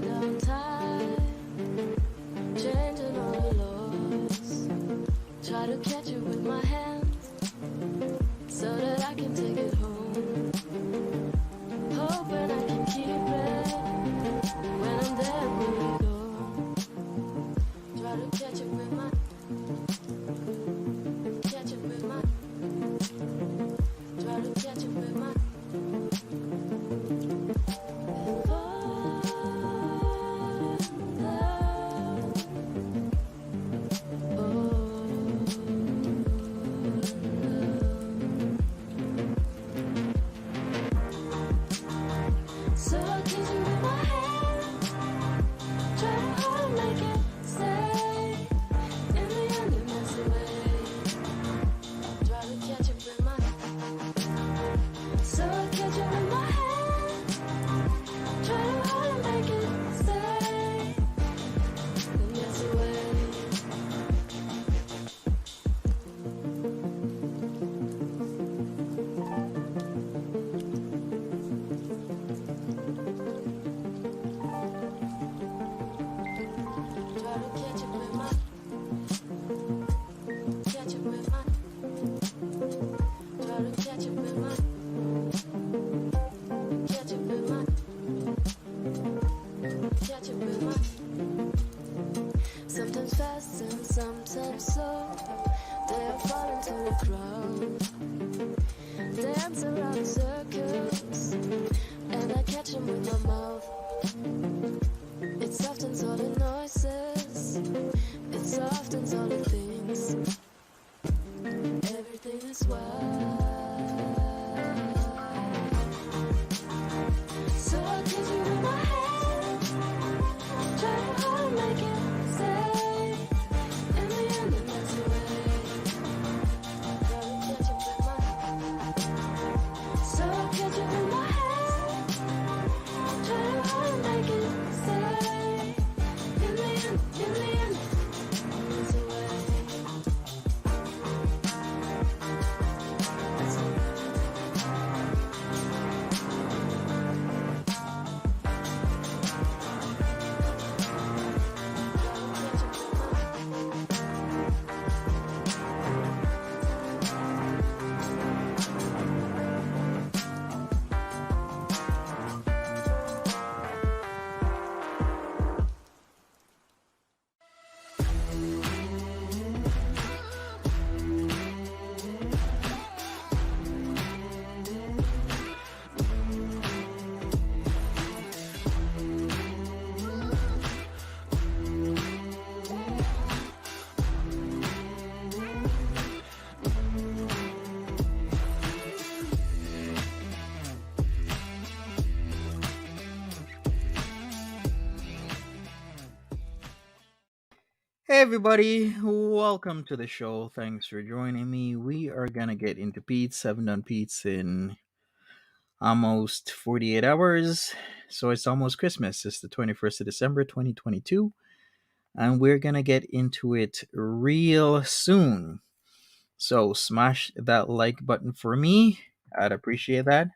down time, changing all the laws. Try to catch it with my hands, so that I can take it home. Hoping I can keep it when I'm there when we go. Try to catch it with my, catch it with my, try to catch it with my. So I'll kiss you with my hand, try hard to make it stay. In the end, it mess away. Try to catch it with my, so I'll catch it with my hand, try hard to make it stay. It mess away. Try to catch it with my, catch it with my, try to catch it with my, catch it with my, catch it with my. Sometimes fast and sometimes slow, they fall into the crowd, dance around circles, and I catch them with my mouth. It softens all the noises, it softens all the things. Everything is wild. So I'll kiss you with my hand, try hard to make it stay. In the end, it mess away. Try to catch it with my, so I'll catch it with my hand, try hard to make it stay. In the end, it mess away. Hey everybody, welcome to the show. Thanks for joining me. We are gonna get into Peetz. Haven't done Peetz in almost 48 hours. So it's almost Christmas. It's the 21st of December 2022. And we're gonna get into it real soon. So smash that like button for me. I'd appreciate that.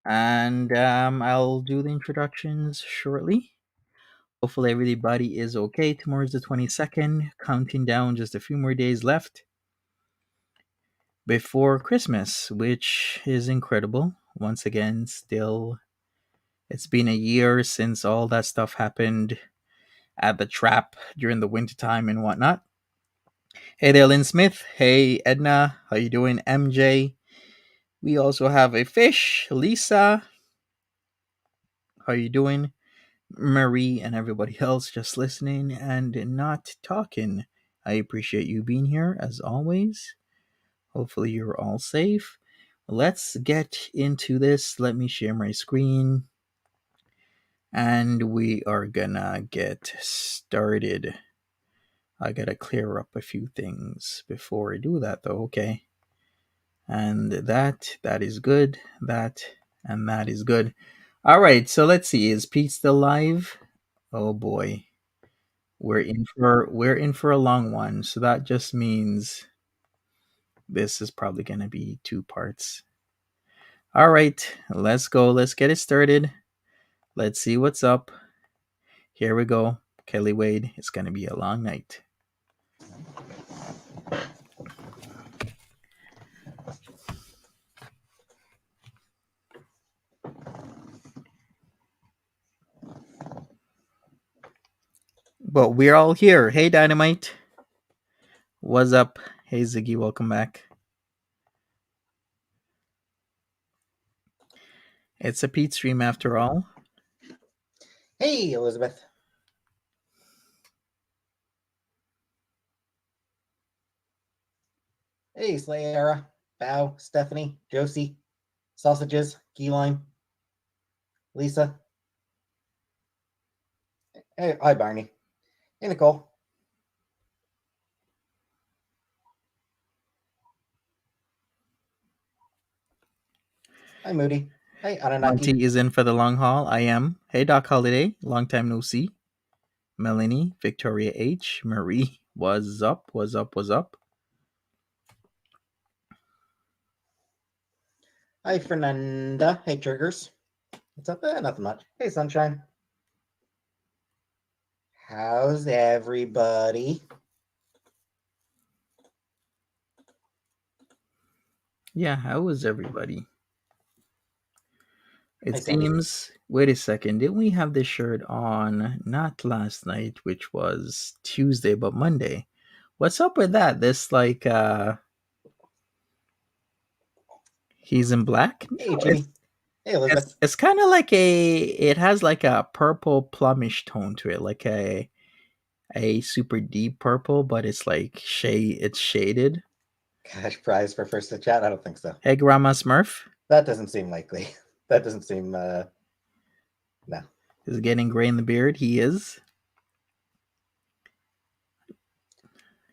And I'll do the introductions shortly. Hopefully everybody is okay. Tomorrow's the 22nd, counting down just a few more days left before Christmas, which is incredible. Once again, still, it's been a year since all that stuff happened at the trap during the wintertime and whatnot. Hey there, Lynn Smith. Hey, Edna. How you doing, MJ? We also have a fish, Lisa. How you doing? Marie and everybody else just listening and not talking. I appreciate you being here as always. Hopefully, you're all safe. Let's get into this. Let me share my screen. And we are gonna get started. I gotta clear up a few things before I do that, though, okay? And that is good. And that is good. All right, so let's see. Is Pete still live? Oh boy. We're in for a long one. So that just means this is probably going to be two parts. All right, let's go. Let's get it started. Let's see what's up. Here we go. Kelly Wade. It's going to be a long night. But we're all here. Hey, Dynamite. What's up? Hey, Ziggy. Welcome back. It's a Peetz stream after all. Hey, Elizabeth. Hey, Slayera, Bow, Stephanie, Josie, Sausages, Keyline, Lisa. Hey, hi, Barney. Hey, Nicole. Hi, Moody. Hey, Anunnaki. Monty is in for the long haul. I am. Hey, Doc Holiday. Long time no see. Melanie, Victoria H, Marie. What's up? What's up? What's up? Hi, Fernanda. Hey, Triggers. What's up? Nothing much. Hey, Sunshine. How's everybody? Yeah, how is everybody? It Hi, Sandy. seems. Wait a second. Didn't we have this shirt on not last night, which was Tuesday, but Monday? What's up with that? This like he's in black? Hey, No, Jimmy. Hey, Elizabeth. it's kind of like it has like a purple plumish tone to it, like a super deep purple, but it's like it's shaded. Cash prize for first to chat? I don't think so. Hey, Grandma Smurf. That doesn't seem likely. That doesn't seem, no. Is getting gray in the beard. He is.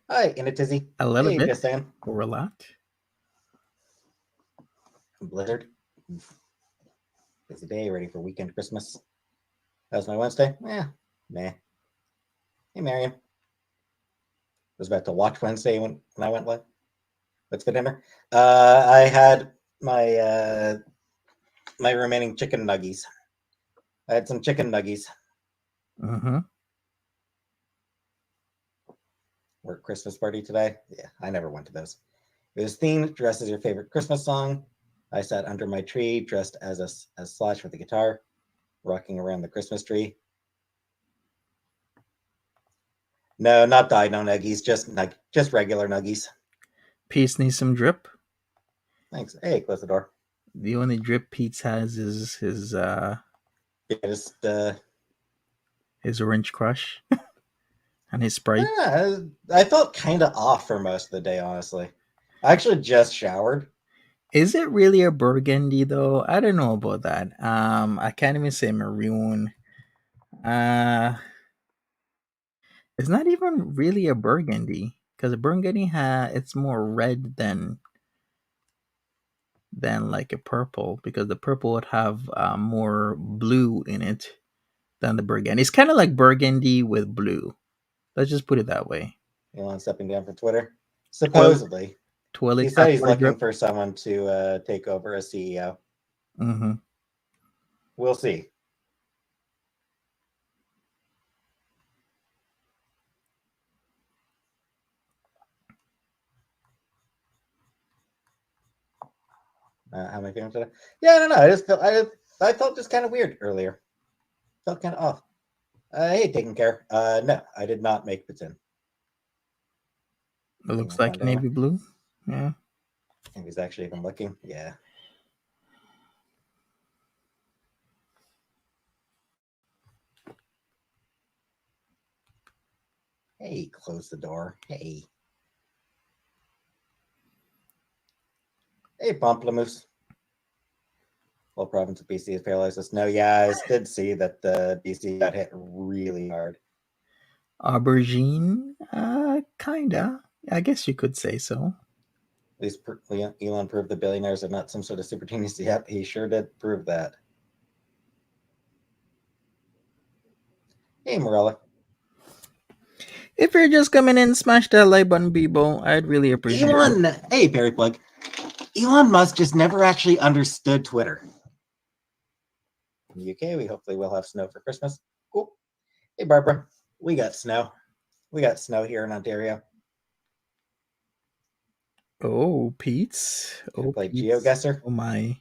Hi, in a tizzy. A little Hey, bit. just saying. Or a lot. Blizzard. Busy day, ready for weekend Christmas. That was my Wednesday. Yeah, meh. Hey, Marion. Was about to watch Wednesday when I went live. What's for dinner? I had my my remaining chicken nuggies. I had some chicken nuggies. Mm-hmm. Work Christmas party today. Yeah, I never went to those. It was themed, dressed as your favorite Christmas song. I sat under my tree, dressed as Slash with a guitar, rocking around the Christmas tree. No, not dino nuggies, just regular nuggies. Pete's needs some drip. Thanks. Hey, close the door. The only drip Pete's has is his orange crush and his Sprite. Yeah, I felt kind of off for most of the day, honestly. I actually just showered. Is it really a burgundy though? I don't know about that. I can't even say maroon. It's not even really a burgundy because a burgundy it's more red than like a purple, because the purple would have more blue in it than the burgundy. It's kind of like burgundy with blue. Let's just put it that way. Elon stepping down from Twitter. Supposedly. Toilet He said he's paper looking drip. for someone to take over as CEO. Mm-hmm. We'll see. How am I feeling today? Yeah, I don't know. I felt just kind of weird earlier. Felt kind of off. Hey, taking care. No, I did not make poutine. It looks like navy blue. Yeah. If he's actually even looking, yeah. Hey, close the door. Hey. Hey, Pomplamoose. Well, province of BC is paralyzed with snow. Yeah, I did see that the BC got hit really hard. Aubergine, kinda. I guess you could say so. At least Elon proved the billionaires are not some sort of super genius. Yep, he sure did prove that. Hey, Morella. If you're just coming in, smash that like button, people. I'd really appreciate Elon, it. hey, Barry Plug. Elon Musk just never actually understood Twitter. In the UK, we hopefully will have snow for Christmas. Cool. Hey, Barbara, we got snow. We got snow here in Ontario. Oh, Peetz. Oh, Play Peetz. GeoGuessr. Oh, my.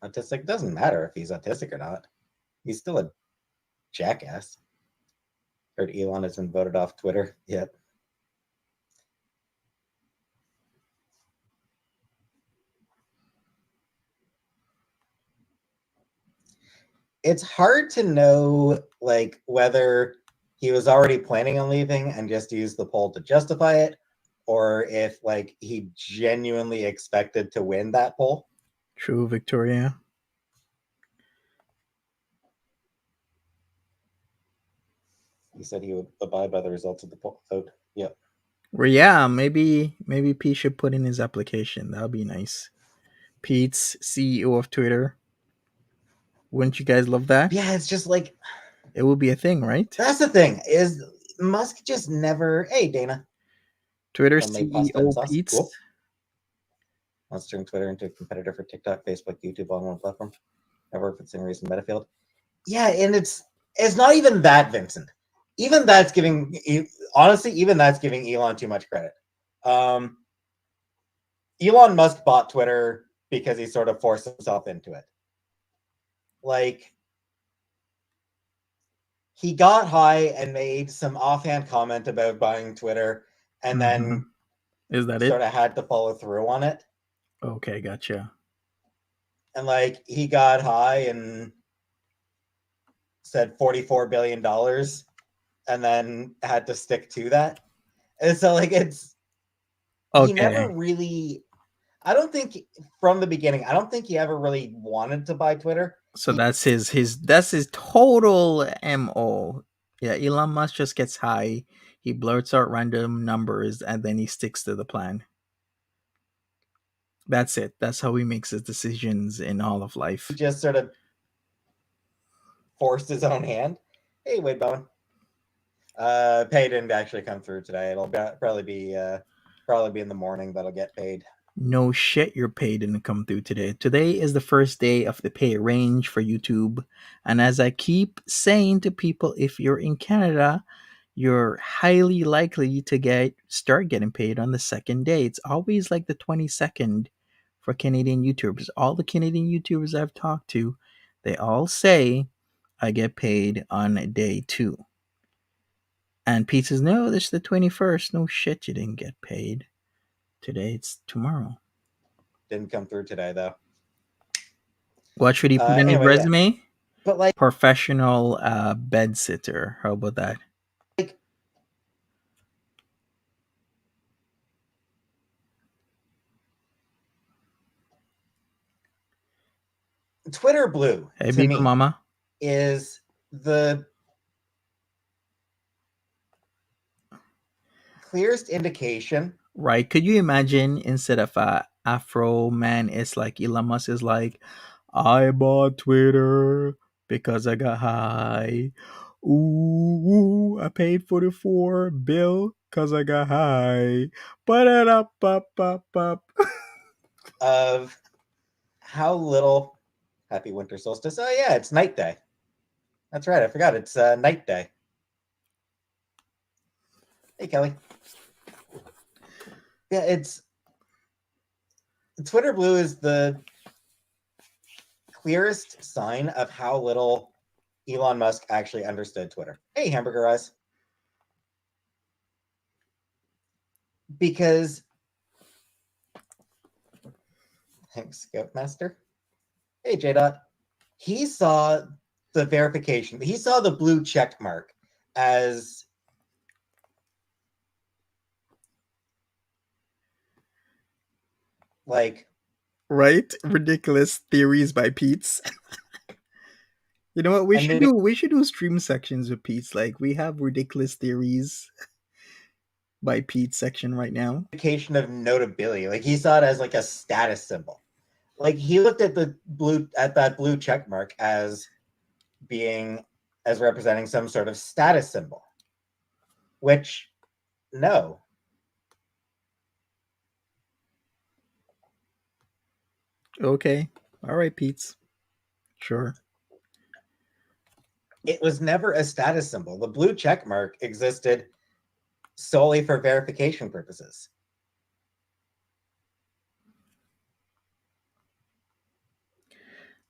Autistic doesn't matter if he's autistic or not. He's still a jackass. Heard Elon has been voted off Twitter. Yep. It's hard to know like whether he was already planning on leaving and just used the poll to justify it, or if like he genuinely expected to win that poll. True, Victoria. He said he would abide by the results of the poll vote. Yep. Well, yeah, maybe Pete should put in his application. That would be nice. Peetz, CEO of Twitter. Wouldn't you guys love that? Yeah, it's just like It would be a thing, right? that's the thing is Musk just never. Hey, Dana. Twitter Homemade pasta and CEO sauce. Peetz. Cool. Wants to turn Twitter into a competitor for TikTok, Facebook, YouTube on one platform. I work with Singers and Metafield. Yeah, and it's not even that, Vincent. Even that's giving honestly, even that's giving Elon too much credit. Elon Musk bought Twitter because he sort of forced himself into it. Like he got high and made some offhand comment about buying Twitter, and then Is that it? sort of had to follow through on it. Okay, gotcha. And like he got high and said $44 billion and then had to stick to that. And so like it's Okay. he never really I don't think from the beginning, I don't think he ever really wanted to buy Twitter. So that's his total MO. Yeah, Elon Musk just gets high, he blurts out random numbers, and then he sticks to the plan. That's it. That's how he makes his decisions in all of life. He just sort of forced his own hand. Hey, Wade Bowen. Pay didn't actually come through today. It'll probably be in the morning that'll get paid. No shit, your pay didn't come through today. Today is the first day of the pay range for YouTube. And as I keep saying to people, if you're in Canada, you're highly likely to start getting paid on the second day. It's always like the 22nd for Canadian YouTubers. All the Canadian YouTubers I've talked to, they all say I get paid on day 2. And Pete says, no, this is the 21st. No shit, you didn't get paid. Today it's tomorrow. Didn't come through today though. What should he put in his Anyway, yeah. resume? But like Professional bed sitter. How about that? Twitter Blue Hey, to Beagle me Mama. is the clearest indication. Right. Could you imagine instead of Afro man, it's like Elon Musk is like, I bought Twitter because I got high. Ooh, I paid $44 bill because I got high. Ba-da-da-ba-ba-ba. Of how little happy winter solstice. Oh yeah, it's night day. That's right. I forgot it's night day. Hey Kelly. Yeah, it's Twitter Blue is the clearest sign of how little Elon Musk actually understood Twitter. Hey, Hamburger Eyes. Because thanks, Scoutmaster. Hey, J Dot. He saw the verification. He saw the blue check mark as like Right? Ridiculous theories by Peetz. You know what? We should do stream sections with Peetz. Like we have ridiculous theories by Peetz section right now. indication of notability. Like he saw it as like a status symbol. Like he looked at that blue check mark as representing some sort of status symbol. Which no. Okay. All right, Peetz. Sure. It was never a status symbol. The blue check mark existed solely for verification purposes.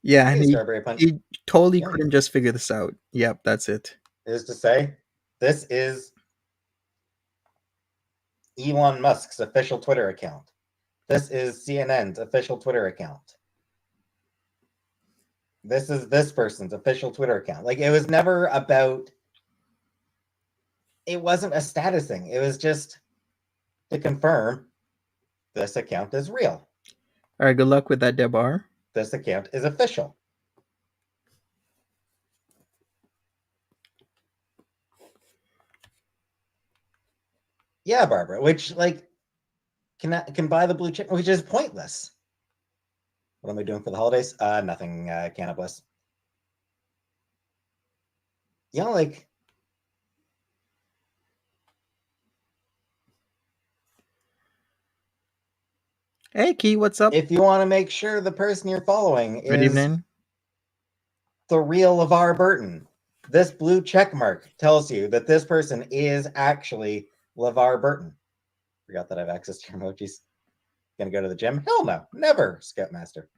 Yeah, Hey, and Strawberry Punch. he totally Yeah. couldn't just figure this out. Yep, that's it. Is to say, this is Elon Musk's official Twitter account. This is CNN's official Twitter account. This is this person's official Twitter account. Like, it was never about, it wasn't a status thing. It was just to confirm this account is real. All right, good luck with that, Debar. This account is official. Yeah, Barbara, which, like, can buy the blue chip, which is pointless. What am I doing for the holidays? Nothing, cannabis. You know, like, Hey, Key, what's up? if you want to make sure the person you're following Good is evening. the real LeVar Burton, this blue check mark tells you that this person is actually LeVar Burton. Forgot that I have access to your emojis. Gonna go to the gym? Hell no, never, Scoutmaster.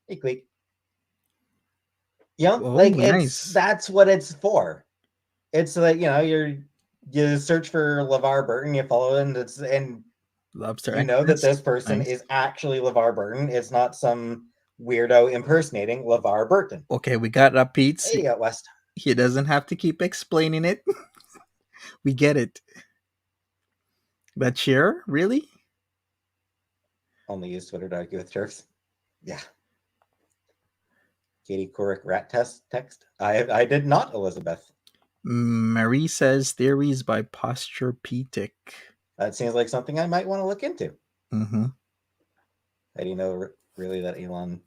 Hey, Cleek. You know, Oh, like, nice. that's what it's for. It's like, you know, you search for LeVar Burton, you follow it, and Lobster. you know that this person nice. is actually LeVar Burton. It's not some weirdo impersonating LeVar Burton. Okay, we got up, Peetz. Hey, you got West. He doesn't have to keep explaining it. We get it. That cheer? Really? Only use Twitter to argue with jerks. Yeah. Katie Couric rat text. I did not, Elizabeth. Marie says theories by Posture Petic. That seems like something I might want to look into. Mm-hmm. How do you know really that Elon?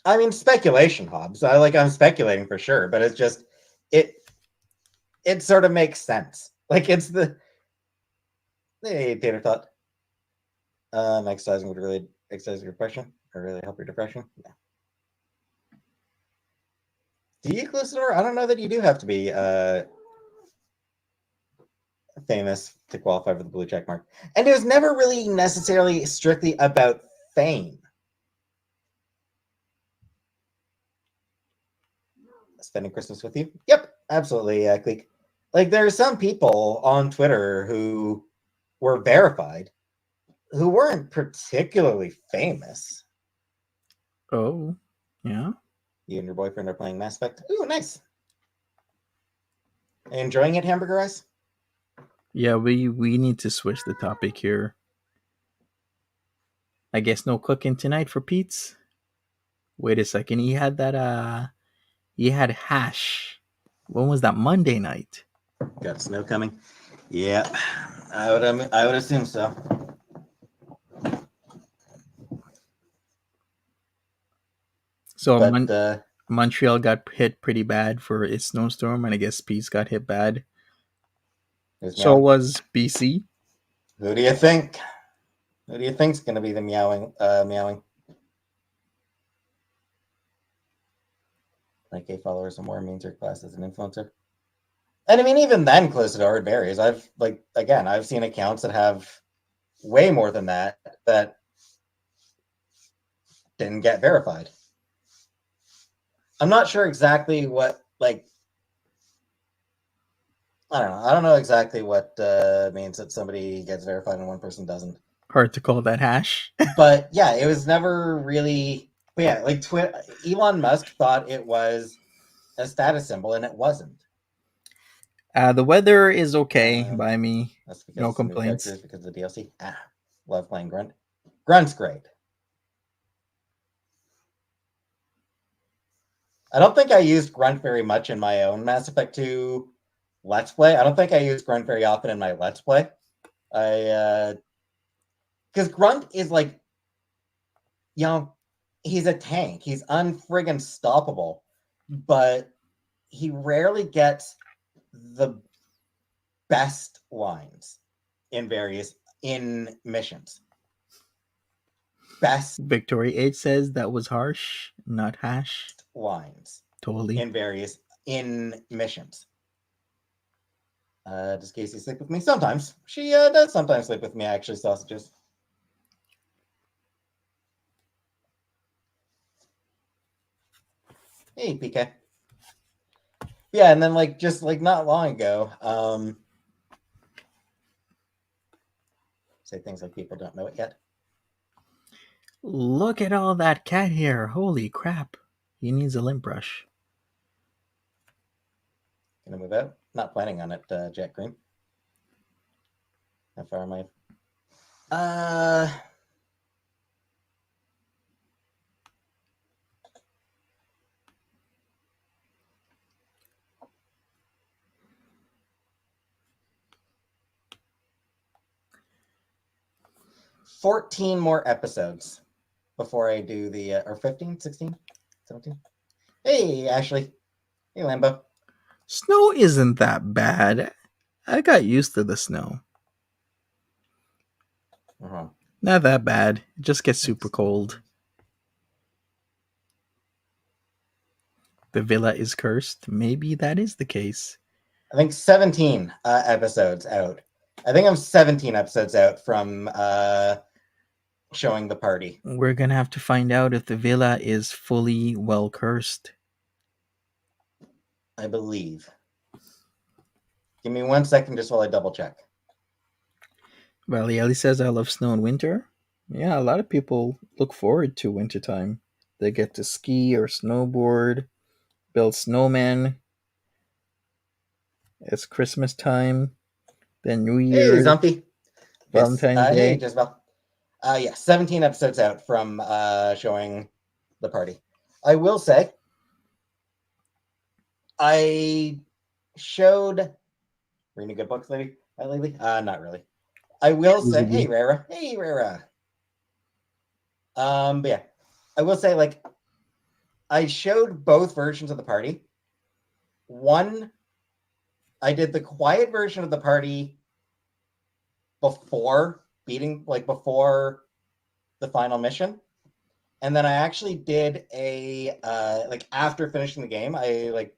I mean, speculation, Hobbs. I'm speculating for sure, but it's just it sort of makes sense. Like, it's the hey, Tater Thought. Exercising would really exercise your depression or really help your depression. Yeah. Do you, Glycidor? I don't know that you do have to be famous to qualify for the blue check mark. And it was never really necessarily strictly about fame. Spending Christmas with you? Yep, absolutely, Cleek. Like, there are some people on Twitter who were verified who weren't particularly famous. Oh, yeah. You and your boyfriend are playing Mass Effect. Ooh, nice. Enjoying it, Hamburger Eyes? Yeah, we need to switch the topic here. I guess no cooking tonight for Peetz. Wait a second. He had that he had hash. When was that? Monday night. Got snow coming. Yeah, I would assume so. So But Montreal got hit pretty bad for its snowstorm, and I guess Peetz got hit bad. So was BC. who do you think? Who do you think's going to be the meowing? Like, K followers and more means your class as an influencer. And I mean, even then, Clysidor, it varies. I've seen accounts that have way more than that didn't get verified. I'm not sure exactly what, like, I don't know. I don't know exactly what means that somebody gets verified and one person doesn't. Hard to call that hash. But yeah, it was never really. But yeah, like Elon Musk thought it was a status symbol, and it wasn't. The weather is okay by me. That's because No complaints. Because of the DLC. Love playing Grunt. Grunt's great. I don't think I used Grunt very much in my own Mass Effect 2 Let's Play. I don't think I used Grunt very often in my Let's Play. Because Grunt is like, you know, he's a tank. He's unfriggin' stoppable, but he rarely gets the best lines in missions. best Victoria H says that was harsh, not hash. lines Totally. in missions. Does Casey sleep with me? Sometimes. She does sometimes sleep with me, actually, sausages. Hey, PK. Yeah, and then just not long ago, say things like people don't know it yet. Look at all that cat hair. Holy crap. He needs a lint brush. Gonna move out. Not planning on it, Jack Green. How far am I? 14 more episodes before I do the, or 15, 16, 17. Hey, Ashley. Hey, Lambo. Snow isn't that bad. I got used to the snow. Uh-huh. Not that bad. It just gets super cold. The villa is cursed. Maybe that is the case. I think 17 episodes out. I think I'm 17 episodes out from showing the party. We're gonna have to find out if the villa is fully well cursed. I believe. Give me 1 second just while I double check. Valley Ellie says, I love snow in winter. Yeah, a lot of people look forward to wintertime. They get to ski or snowboard, build snowmen. It's Christmas time, then New Hey, Year's, Zumpy. Valentine's Day. Hey, Jezebel. Yeah, 17 episodes out from showing the party. I will say, I showed. Reading good books, lady? Lately? Not really. I will say, hey, Rara. Hey, Rara. But yeah, I will say, I showed both versions of the party. One, I did the quiet version of the party before before the final mission. And then I actually did a, after finishing the game, I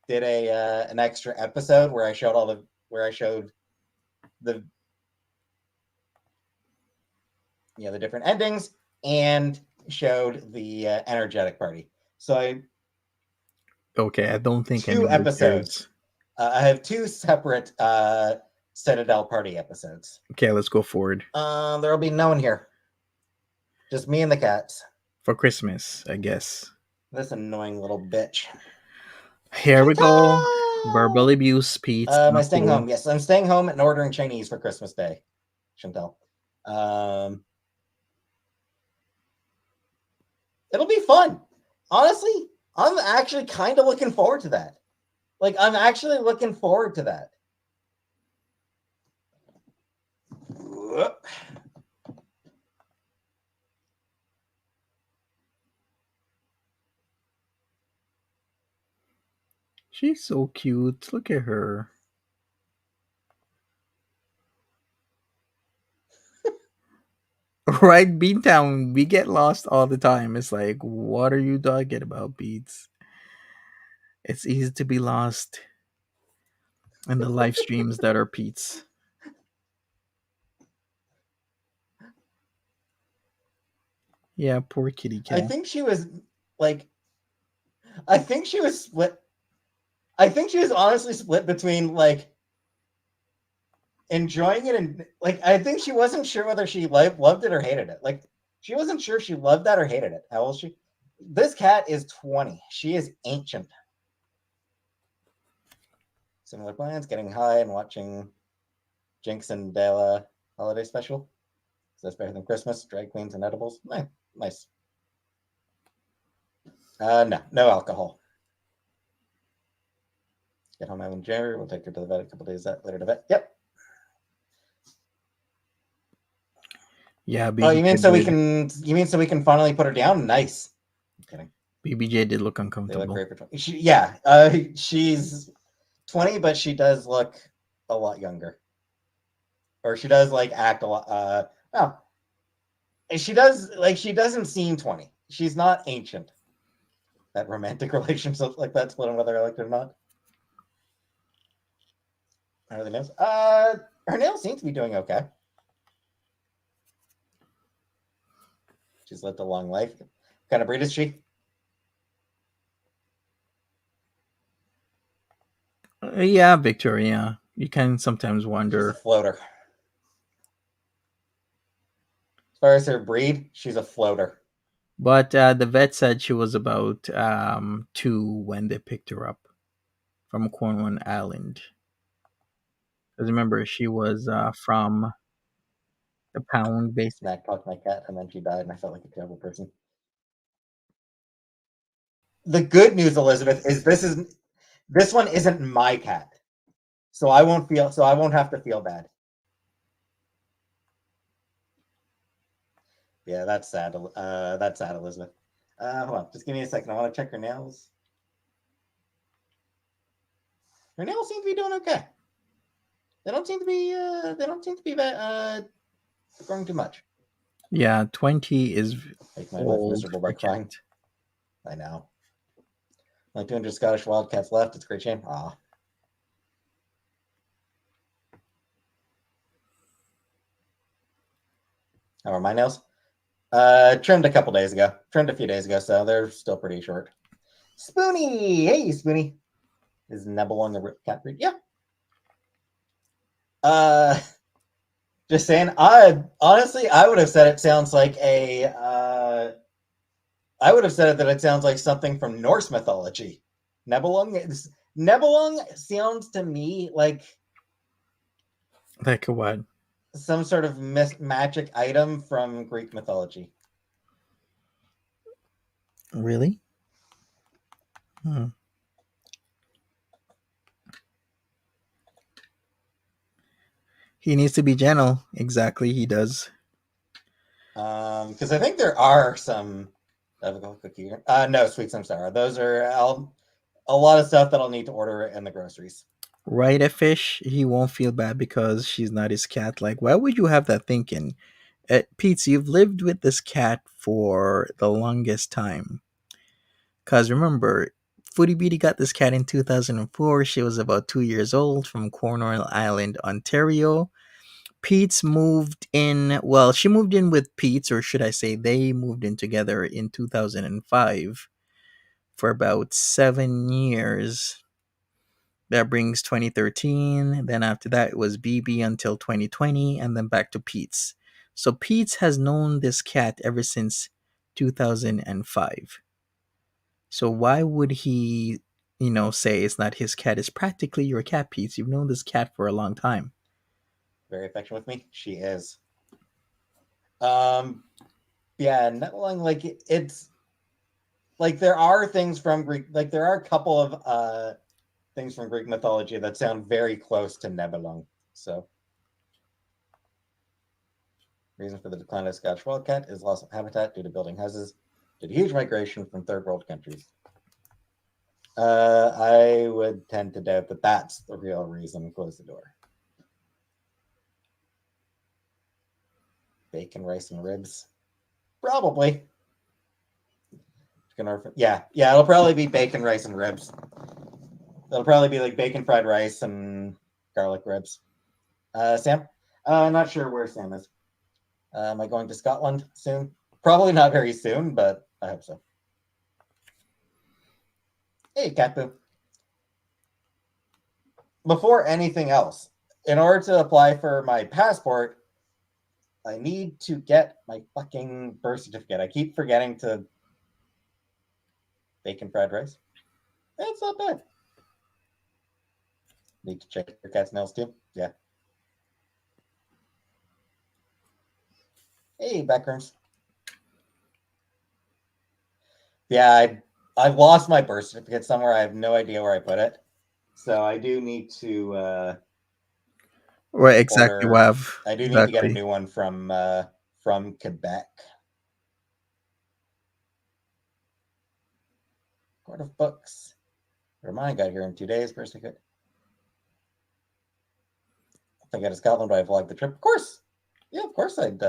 did an extra episode where I showed the the different endings and showed the energetic party. So I don't think 2 episodes. I have 2 separate Citadel party episodes. Okay, let's go forward. There'll be no one here. Just me and the cats. For Christmas, I guess. This annoying little bitch. Here we go. Verbal abuse, Peetz. Am I staying home? Yes, I'm staying home and ordering Chinese for Christmas Day. Chantel. It'll be fun. Honestly, I'm actually kind of looking forward to that. I'm actually looking forward to that. She's so cute. Look at her. Right, Beantown, we get lost all the time. It's like, what are you talking about, Beats? It's easy to be lost in the live streams that are Peetz. Yeah, poor kitty cat. I think she was I think she was split. I think she was honestly split between enjoying it and I think she wasn't sure whether she loved it or hated it. She wasn't sure if she loved that or hated it. How old is she? This cat is 20. She is ancient. Similar plans, getting high and watching Jinx and Bella holiday special. So that's better than Christmas. Drag queens and edibles. Nice. No alcohol. Get home, Evan Jerry. We'll take her to the vet a couple days later to vet. Yep. Yeah. Oh, you mean so we can finally put her down? Nice. I'm kidding. BBJ did look They uncomfortable. look great for 20. She's 20, but she does look a lot younger. Or she does act a lot. she doesn't seem 20. She's not ancient. That romantic relationship like that, split on whether I like it or not. How are the nails? Her nails seem to be doing okay. She's lived a long life. What kind of breed is she? Yeah, Victoria. You can sometimes She's a wonder. floater. As far as her breed, she's a floater. But the vet said she was about 2 when they picked her up from Cornwall Island. Because remember, she was from the pound base. Smack talked my cat, and then she died, and I felt like a terrible person. The good news, Elizabeth, is this one isn't my cat, so I won't have to feel bad. Yeah, that's sad. That's sad, Elizabeth. Hold on, just give me a second. I want to check her nails. Her nails seem to be doing okay. They don't seem to be. Growing too much. Yeah, 20 is Make my life old miserable by for crying. cat. I know. Like 200 Scottish Wildcats left. It's a great shame. Ah. How are my nails? Trimmed a couple days ago. Trimmed a few days ago, so they're still pretty short. Spoonie! Hey, Spoonie. Is Nebulong a cat breed? Yeah. Just saying. I would have said it sounds like a. I would have said that it sounds like something from Norse mythology. Nebulong sounds to me like Like a what? some sort of magic item from Greek mythology. Really? He needs to be gentle. Exactly, he does. Because I think there are some cookie. No, sweet some sour. Those are a lot of stuff that I'll need to order in the groceries. Right, a fish, he won't feel bad because she's not his cat. Like, why would you have that thinking? Peetz, you've lived with this cat for the longest time. Because remember, Footy Beauty got this cat in 2004. She was about 2 years old from Cornwall Island, Ontario. Peetz moved in, well, she moved in with Peetz, or should I say, they moved in together in 2005 for about 7 years. That brings 2013. Then after that, it was BB until 2020, and then back to Peetz. So Peetz has known this cat ever since 2005. So why would he, say it's not his cat? It's practically your cat, Peetz. You've known this cat for a long time. Very affectionate with me. She is. Yeah, Nebulong, like it's like there are things from Greek, like there are a couple of things from Greek mythology that sound very close to Nebulong. So, reason for the decline of Scottish wildcat is loss of habitat due to building houses due to huge migration from third world countries. I would tend to doubt that that's the real reason. Close the door. Bacon, rice, and ribs. Probably. Yeah, it'll probably be bacon, rice, and ribs. It'll probably be like bacon, fried rice, and garlic ribs. Sam? I'm not sure where Sam is. Am I going to Scotland soon? Probably not very soon, but I hope so. Hey, Catboo. Before anything else, in order to apply for my passport, I need to get my fucking birth certificate. I keep forgetting to bacon fried rice. That's not bad. Need to check your cat's nails too. Yeah. Hey, backrooms. Yeah, I've lost my birth certificate somewhere. I have no idea where I put it. So I do need to Right, exactly, order. Wav. I do need to get a Exactly. new one from Quebec. Court of Books. Remind got here in 2 days. Birth certificate. If I go to Scotland, do I vlog the trip? Of course. Yeah, of course I'd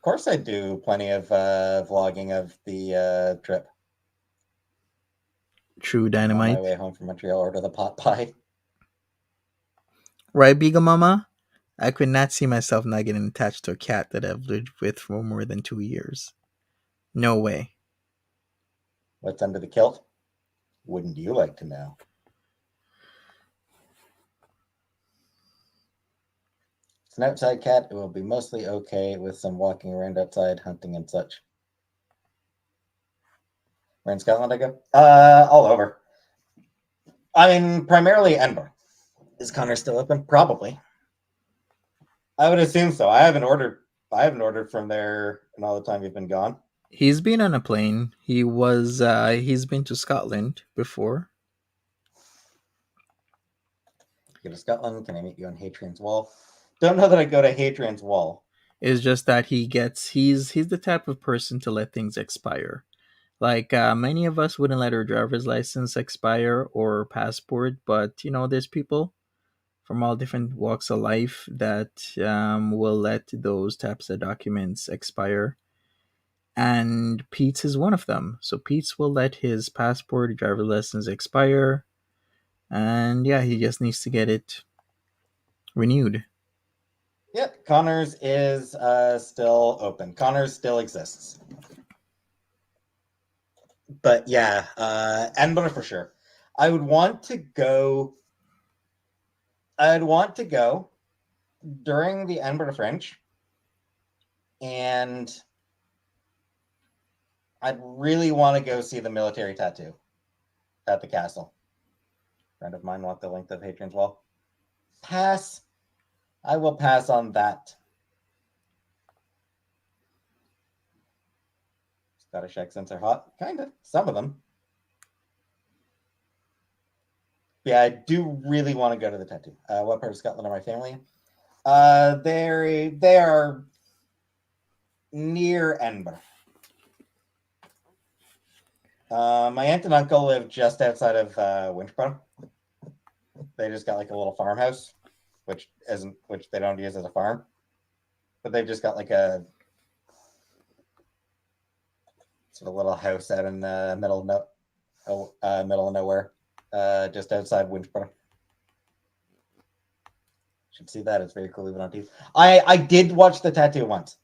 course, I do plenty of vlogging of the trip. True On my Dynamite. way home from Montreal, order the pot pie. Right, Beagle Mama? I could not see myself not getting attached to a cat that I've lived with for more than 2 years. No way. What's under the kilt? Wouldn't you like to know? It's an outside cat. It will be mostly okay with some walking around outside, hunting and such. Where in Scotland I go? All over. I mean, primarily Edinburgh. Is Connor still open? Probably. I would assume so. I haven't ordered from there in all the time you've been gone. He's been on a plane. He's been to Scotland before. Go to Scotland. Can I meet you on Hadrian's Wall? Don't know that I go to Hadrian's Wall. It's just that he's the type of person to let things expire. Like many of us wouldn't let our driver's license expire or passport, but there's people from all different walks of life that will let those types of documents expire. And Peetz is one of them. So Peetz will let his passport, driver license expire, and yeah, he just needs to get it renewed. Yep, Connor's is still open. Connor's still exists. But yeah, Edinburgh for sure. I'd want to go during the Edinburgh Fringe, and I'd really want to go see the military tattoo at the castle. A friend of mine walked the length of Hadrian's Wall. Pass. I will pass on that. Scottish accents are hot. Kind of. Some of them. Yeah, I do really want to go to the tattoo. What part of Scotland are my family in? They are near Edinburgh. My aunt and uncle live just outside of Winchborough. They just got like a little farmhouse, which they don't use as a farm, but they've just got like a sort of little house out in the middle of nowhere, just outside Winchborough. Should see that. It's very cool even on TV. I did watch the tattoo once.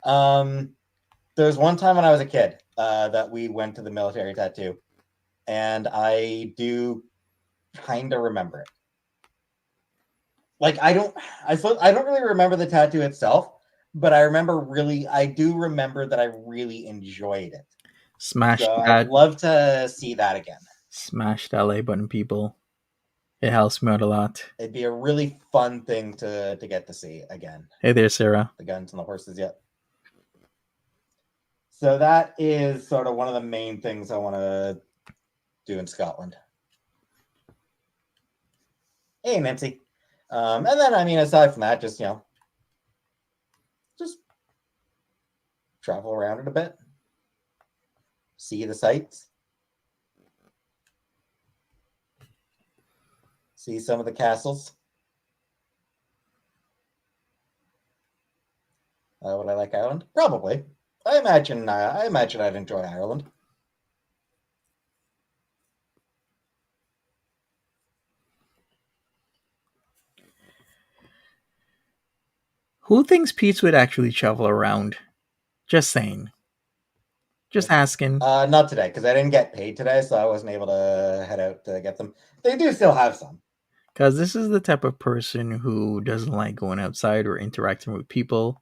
There was one time when I was a kid that we went to the military tattoo, and I do kind of remember it. Like I don't really remember the tattoo itself, but I do remember that I really enjoyed it. Smash So that! I'd love to see that again. Smash that like button, people. It helps me out a lot. It'd be a really fun thing to get to see again. Hey there, Sarah. The guns and the horses, yet. So that is sort of one of the main things I want to do in Scotland. Hey, Nancy. And then, I mean, aside from that, just travel around it a bit, see the sights, see some of the castles. Would I like Ireland? Probably. I imagine I'd enjoy Ireland. Who thinks Peetz would actually travel around? Just saying. Just asking. Not today, because I didn't get paid today, so I wasn't able to head out to get them. They do still have some. Because this is the type of person who doesn't like going outside or interacting with people.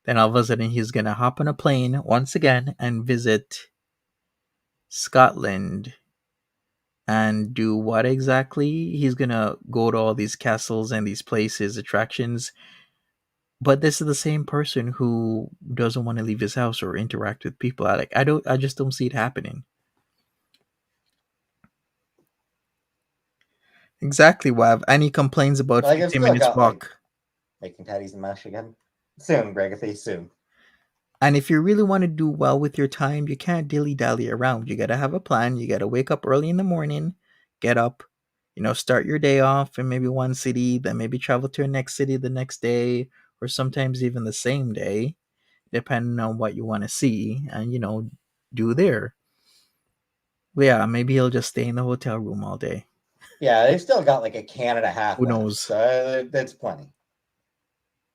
Then all of a sudden he's going to hop on a plane once again and visit Scotland. And do what exactly? He's going to go to all these castles and these places, attractions. But this is the same person who doesn't want to leave his house or interact with people. I just don't see it happening. Exactly, Wav. And he complains about Like, 15 minutes walk. Making tatties and mash again. Soon, Gregathy, soon. And if you really want to do well with your time, you can't dilly-dally around. You got to have a plan. You got to wake up early in the morning, get up, start your day off in maybe one city, then maybe travel to your next city the next day, or sometimes even the same day. depending on what you want to see, and do there. But yeah, maybe he'll just stay in the hotel room all day. Yeah, they've still got like a can and a half Who left, knows? so that's plenty.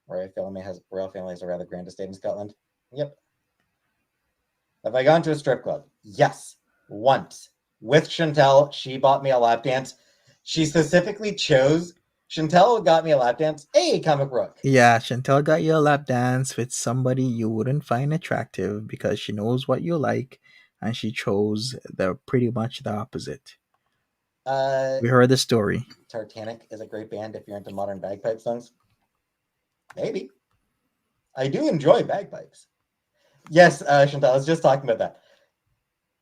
Royal family has a rather grand estate in Scotland. Yep. Have I gone to a strip club? Yes, once with Chantel. She bought me a lap dance. She specifically chose. Chantel got me a lap dance. Hey, comic book. Yeah, Chantel got you a lap dance with somebody you wouldn't find attractive because she knows what you like, and she chose pretty much the opposite. We heard the story. Titanic is a great band if you're into modern bagpipe songs. Maybe. I do enjoy bagpipes. Yes, Chantel, I was just talking about that.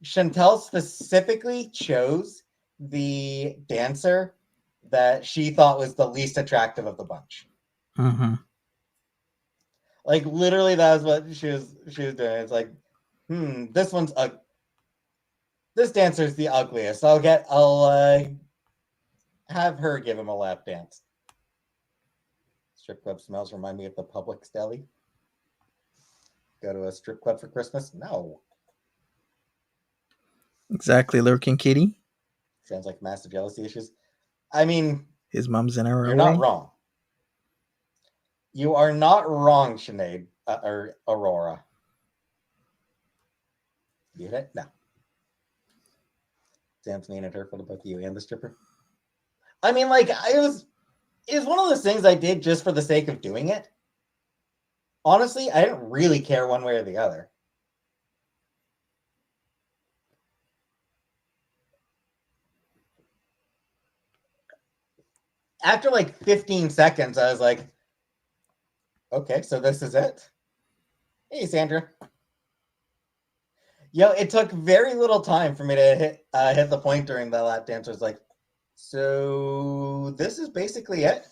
Chantel specifically chose the dancer that she thought was the least attractive of the bunch. Mm-hmm. Like literally, that was what she was doing. It's like, this one's this dancer's the ugliest. I'll have her give him a lap dance. Strip club smells remind me of the Publix deli. Go to a strip club for Christmas? No. Exactly, Lurking Kitty. Sounds like massive jealousy issues. I mean, His mom's in her you're way. not wrong. You are not wrong, Sinead, or Aurora. You hit it? No. Sam's mean and hurtful to both you and the stripper. I mean, like, it was one of those things I did just for the sake of doing it. Honestly, I didn't really care one way or the other. After like 15 seconds, I was like, okay, so this is it. Hey, Sandra. It took very little time for me to hit the point during the lap dance. I was like, so this is basically it.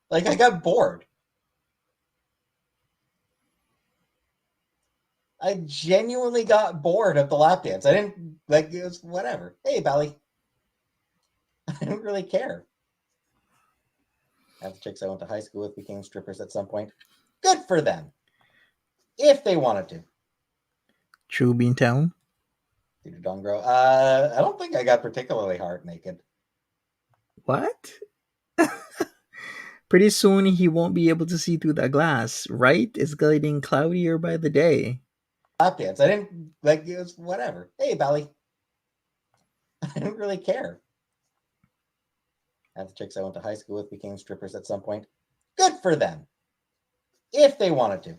Like, I got bored. I genuinely got bored of the lap dance. I didn't, like, it was whatever. Hey, Bally. I didn't really care. Half the chicks I went to high school with became strippers at some point. Good for them. If they wanted to. True Beantown. Did Dongro? I don't think I got particularly hard naked. What? Pretty soon he won't be able to see through the glass, right? It's getting cloudier by the day. Lap dance. I didn't, like, it was whatever. Hey, Bally. I didn't really care. Half the chicks I went to high school with became strippers at some point. Good for them. If they wanted to.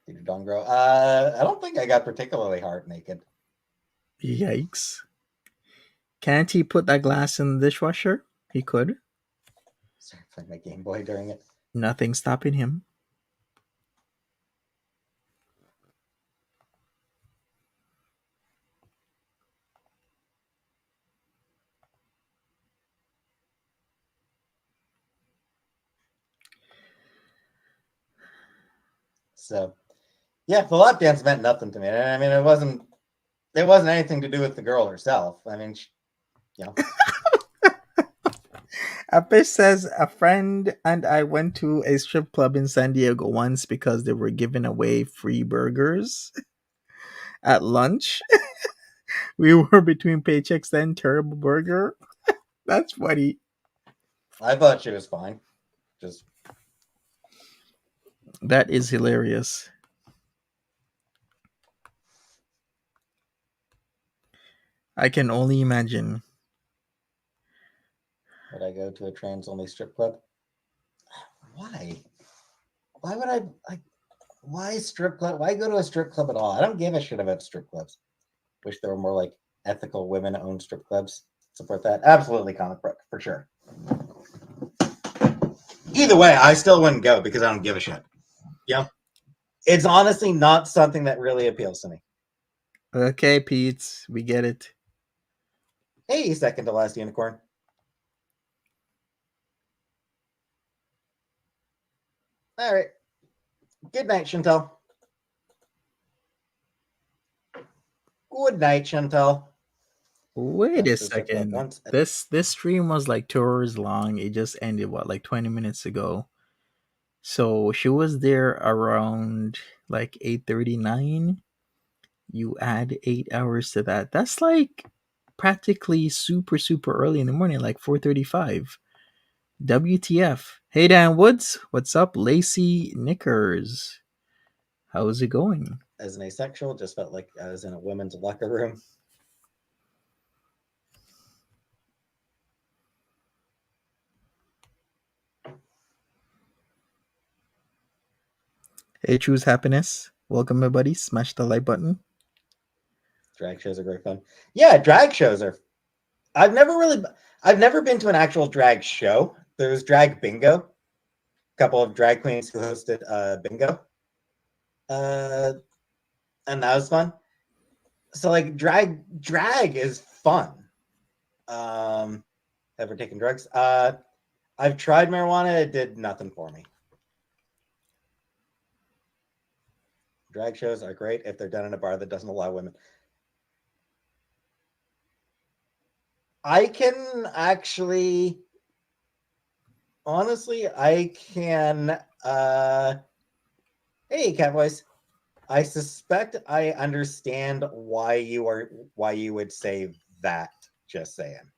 Did Dongro? I don't think I got particularly hard naked. Yikes. Can't he put that glass in the dishwasher? He could. Started playing my Game Boy during it. Nothing stopping him. So, yeah, the lap dance meant nothing to me. I mean, it wasn't anything to do with the girl herself. I mean, Ape says a friend and I went to a strip club in San Diego once because they were giving away free burgers at lunch. We were between paychecks then. Terrible burger. That's funny. I thought she was fine. Just That is hilarious. I can only imagine. would I go to a trans-only strip club? Why? Why would I like? Why strip club? Why go to a strip club at all? I don't give a shit about strip clubs. Wish there were more like ethical women-owned strip clubs. Support that. Absolutely, comic book for sure. Either way, I still wouldn't go because I don't give a shit. Yeah, it's honestly not something that really appeals to me. Okay, Peetz, we get it. Hey, second to last unicorn. All right. Good night, Chantel. Good night, Chantel. Wait a That's just like that second. once. This stream was like 2 hours long. It just ended like 20 minutes ago. So she was there around like 8:39. You add 8 hours to that. That's like practically super super early in the morning, like 4:35. WTF? Hey Dan Woods, what's up? Lacey Knickers, how's it going? As an asexual, just felt like I was in a women's locker room. Hey, choose happiness. Welcome everybody. Smash the like button. Drag shows are great fun. Yeah, drag shows are. I've never been to an actual drag show. There was drag bingo. A couple of drag queens who hosted bingo. And that was fun. So like drag is fun. Ever taken drugs? I've tried marijuana. It did nothing for me. Drag shows are great if they're done in a bar that doesn't allow women. I can actually, honestly, I can. Hey, Cat Voice. I suspect I understand why you would say that. Just saying.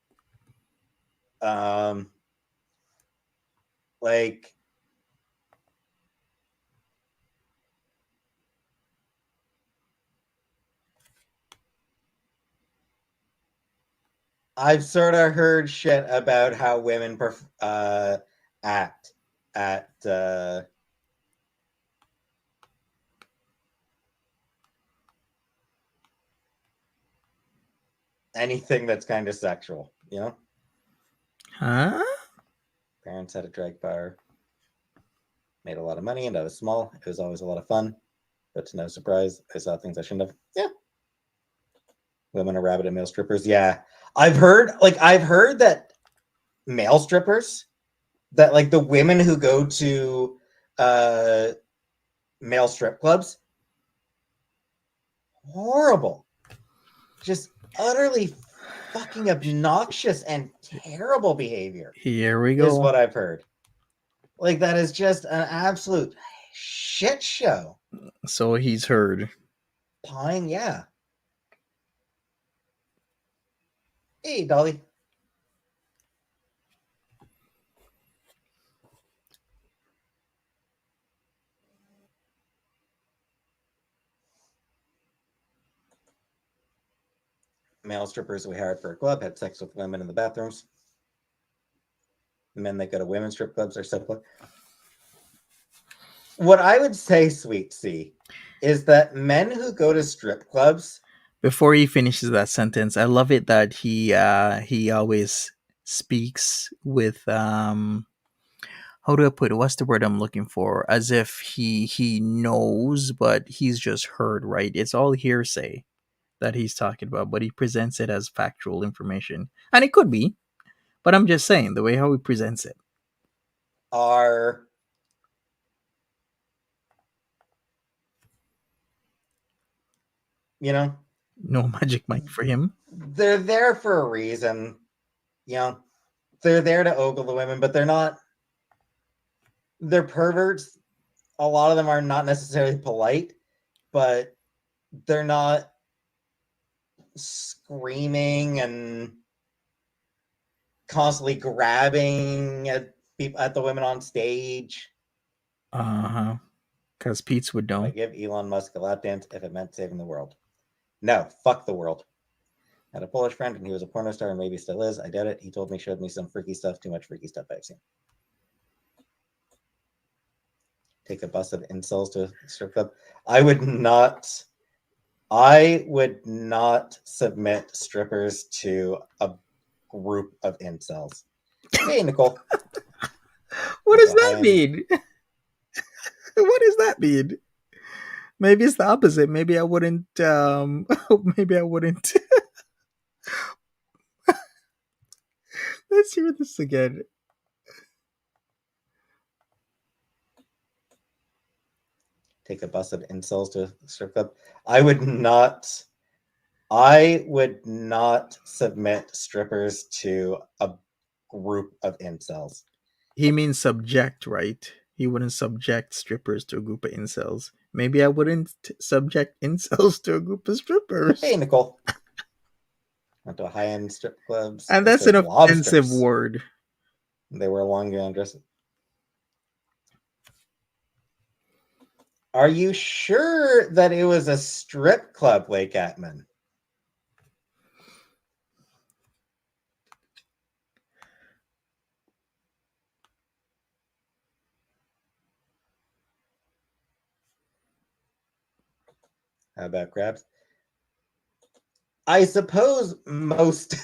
Like, I've sort of heard shit about how women act at anything that's kind of sexual, you know? Huh? Parents had a drag bar, made a lot of money, and I was small. It was always a lot of fun, but to no surprise, I saw things I shouldn't have. Yeah. Women are rabbit and male strippers. Yeah. I've heard that male strippers, that like the women who go to male strip clubs, horrible. Just utterly fucking obnoxious and terrible behavior. Here we go. Is what I've heard. Like, that is just an absolute shit show. So he's heard. Pine, yeah. Hey, Dolly. Male strippers we hired for a club had sex with women in the bathrooms. The men that go to women's strip clubs are similar. What I would say, Sweet C, is that men who go to strip clubs. Before he finishes that sentence, I love it that he always speaks with how do I put it? What's the word I'm looking for? As if he knows, but he's just heard, right? It's all hearsay that he's talking about, but he presents it as factual information. And it could be, but I'm just saying the way how he presents it. Are no magic mic for him. They're there for a reason. They're there to ogle the women, but they're not. They're perverts. A lot of them are not necessarily polite, but they're not screaming and constantly grabbing at the women on stage. Because Peetz would know. I give Elon Musk a lap dance if it meant saving the world. No, fuck the world. I had a Polish friend and he was a porno star and maybe still is. I doubt it. He told me, showed me some freaky stuff, too much freaky stuff I've seen. Take a bus of incels to a strip club. I would not submit strippers to a group of incels. Hey, Nicole. What does that mean? What does that mean? Maybe it's the opposite. Maybe I wouldn't. Maybe I wouldn't. Let's hear this again. Take a bus of incels to a strip club. I would not submit strippers to a group of incels. He means subject, right? He wouldn't subject strippers to a group of incels. Maybe I wouldn't subject incels to a group of strippers. Hey, Nicole. Went to high-end strip clubs. And They that's an serve offensive lobsters. word. They wear long gown dresses. Are you sure that it was a strip club, Lake Atman? How about crabs? I suppose most.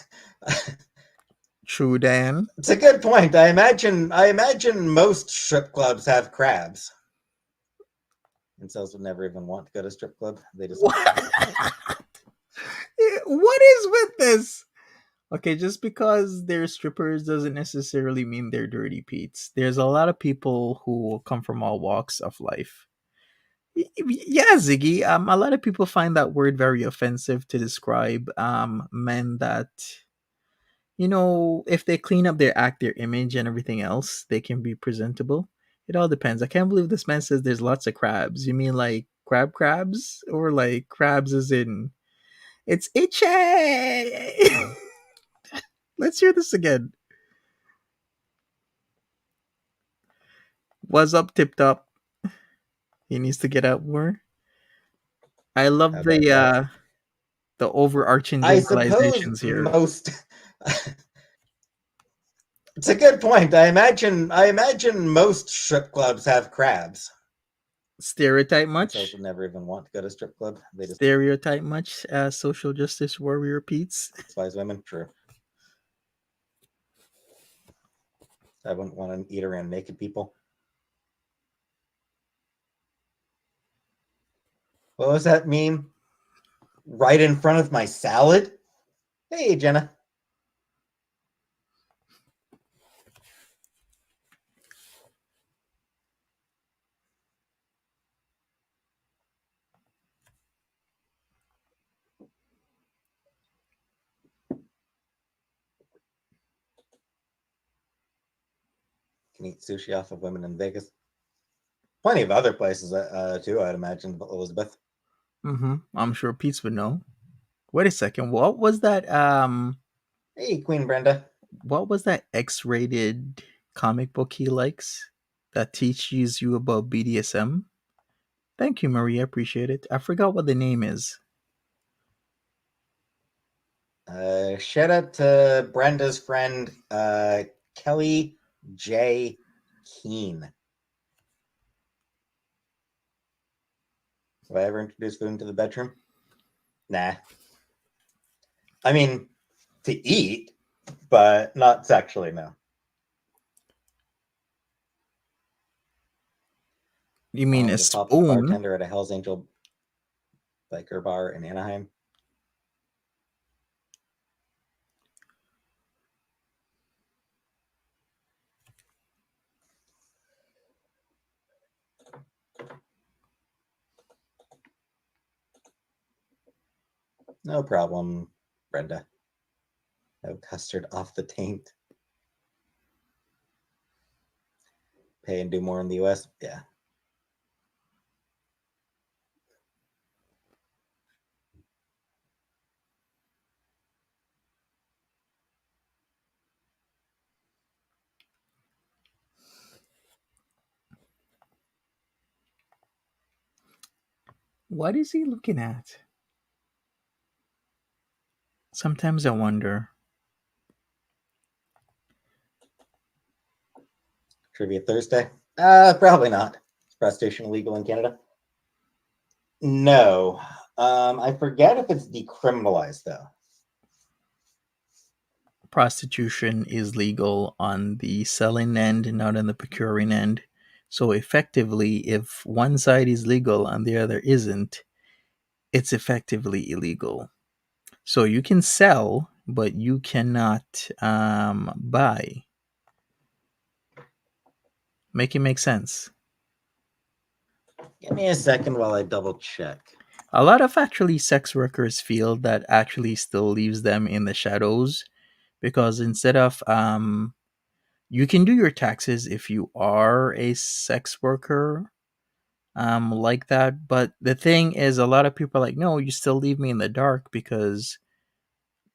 True, Dan. It's a good point. I imagine most strip clubs have crabs. Incels would never even want to go to a strip club. They just What? What is with this? Okay, just because they're strippers doesn't necessarily mean they're dirty Pete's. There's a lot of people who come from all walks of life. Yeah, Ziggy. A lot of people find that word very offensive to describe men that, if they clean up their act, their image, and everything else, they can be presentable. It all depends. I can't believe this man says there's lots of crabs. You mean like crabs, or like crabs as in it's itchy? Let's hear this again. What's up, Tip Top? He needs to get out more. I love How about crabs? the overarching I suppose generalizations here. most. It's a good point. I imagine most strip clubs have crabs. Stereotype much? Incels would never even want to go to a strip club. They just Stereotype much as social justice warrior Pete's? despise women. True. I wouldn't want to eat around naked people. What was that meme? Right in front of my salad? Hey, Jenna. Can eat sushi off of women in Vegas. Plenty of other places too, I'd imagine, Elizabeth. I'm sure Pete's would know. Wait a second. What was that? Hey, Queen Brenda. What was that X-rated comic book he likes that teaches you about BDSM? Thank you, Maria. Appreciate it. I forgot what the name is. Shout out to Brenda's friend, Kelly J. Keene. Have I ever introduced food into the bedroom? Nah. I mean, to eat, but not sexually, no. You mean a The topless spoon? bartender at a Hell's Angel biker bar in Anaheim. No problem, Brenda. No custard off the taint. Pay and do more in the US? Yeah. What is he looking at? Sometimes I wonder. Trivia Thursday? Probably not. Is prostitution illegal in Canada? No. I forget if it's decriminalized, though. Prostitution is legal on the selling end, not on the procuring end. So effectively, if one side is legal and the other isn't, it's effectively illegal. So you can sell, but you cannot buy. Make it make sense. Give me a second while I double check. A lot of actually sex workers feel that actually still leaves them in the shadows, because instead of You can do your taxes if you are a sex worker, like that. But the thing is, a lot of people are like, no, you still leave me in the dark because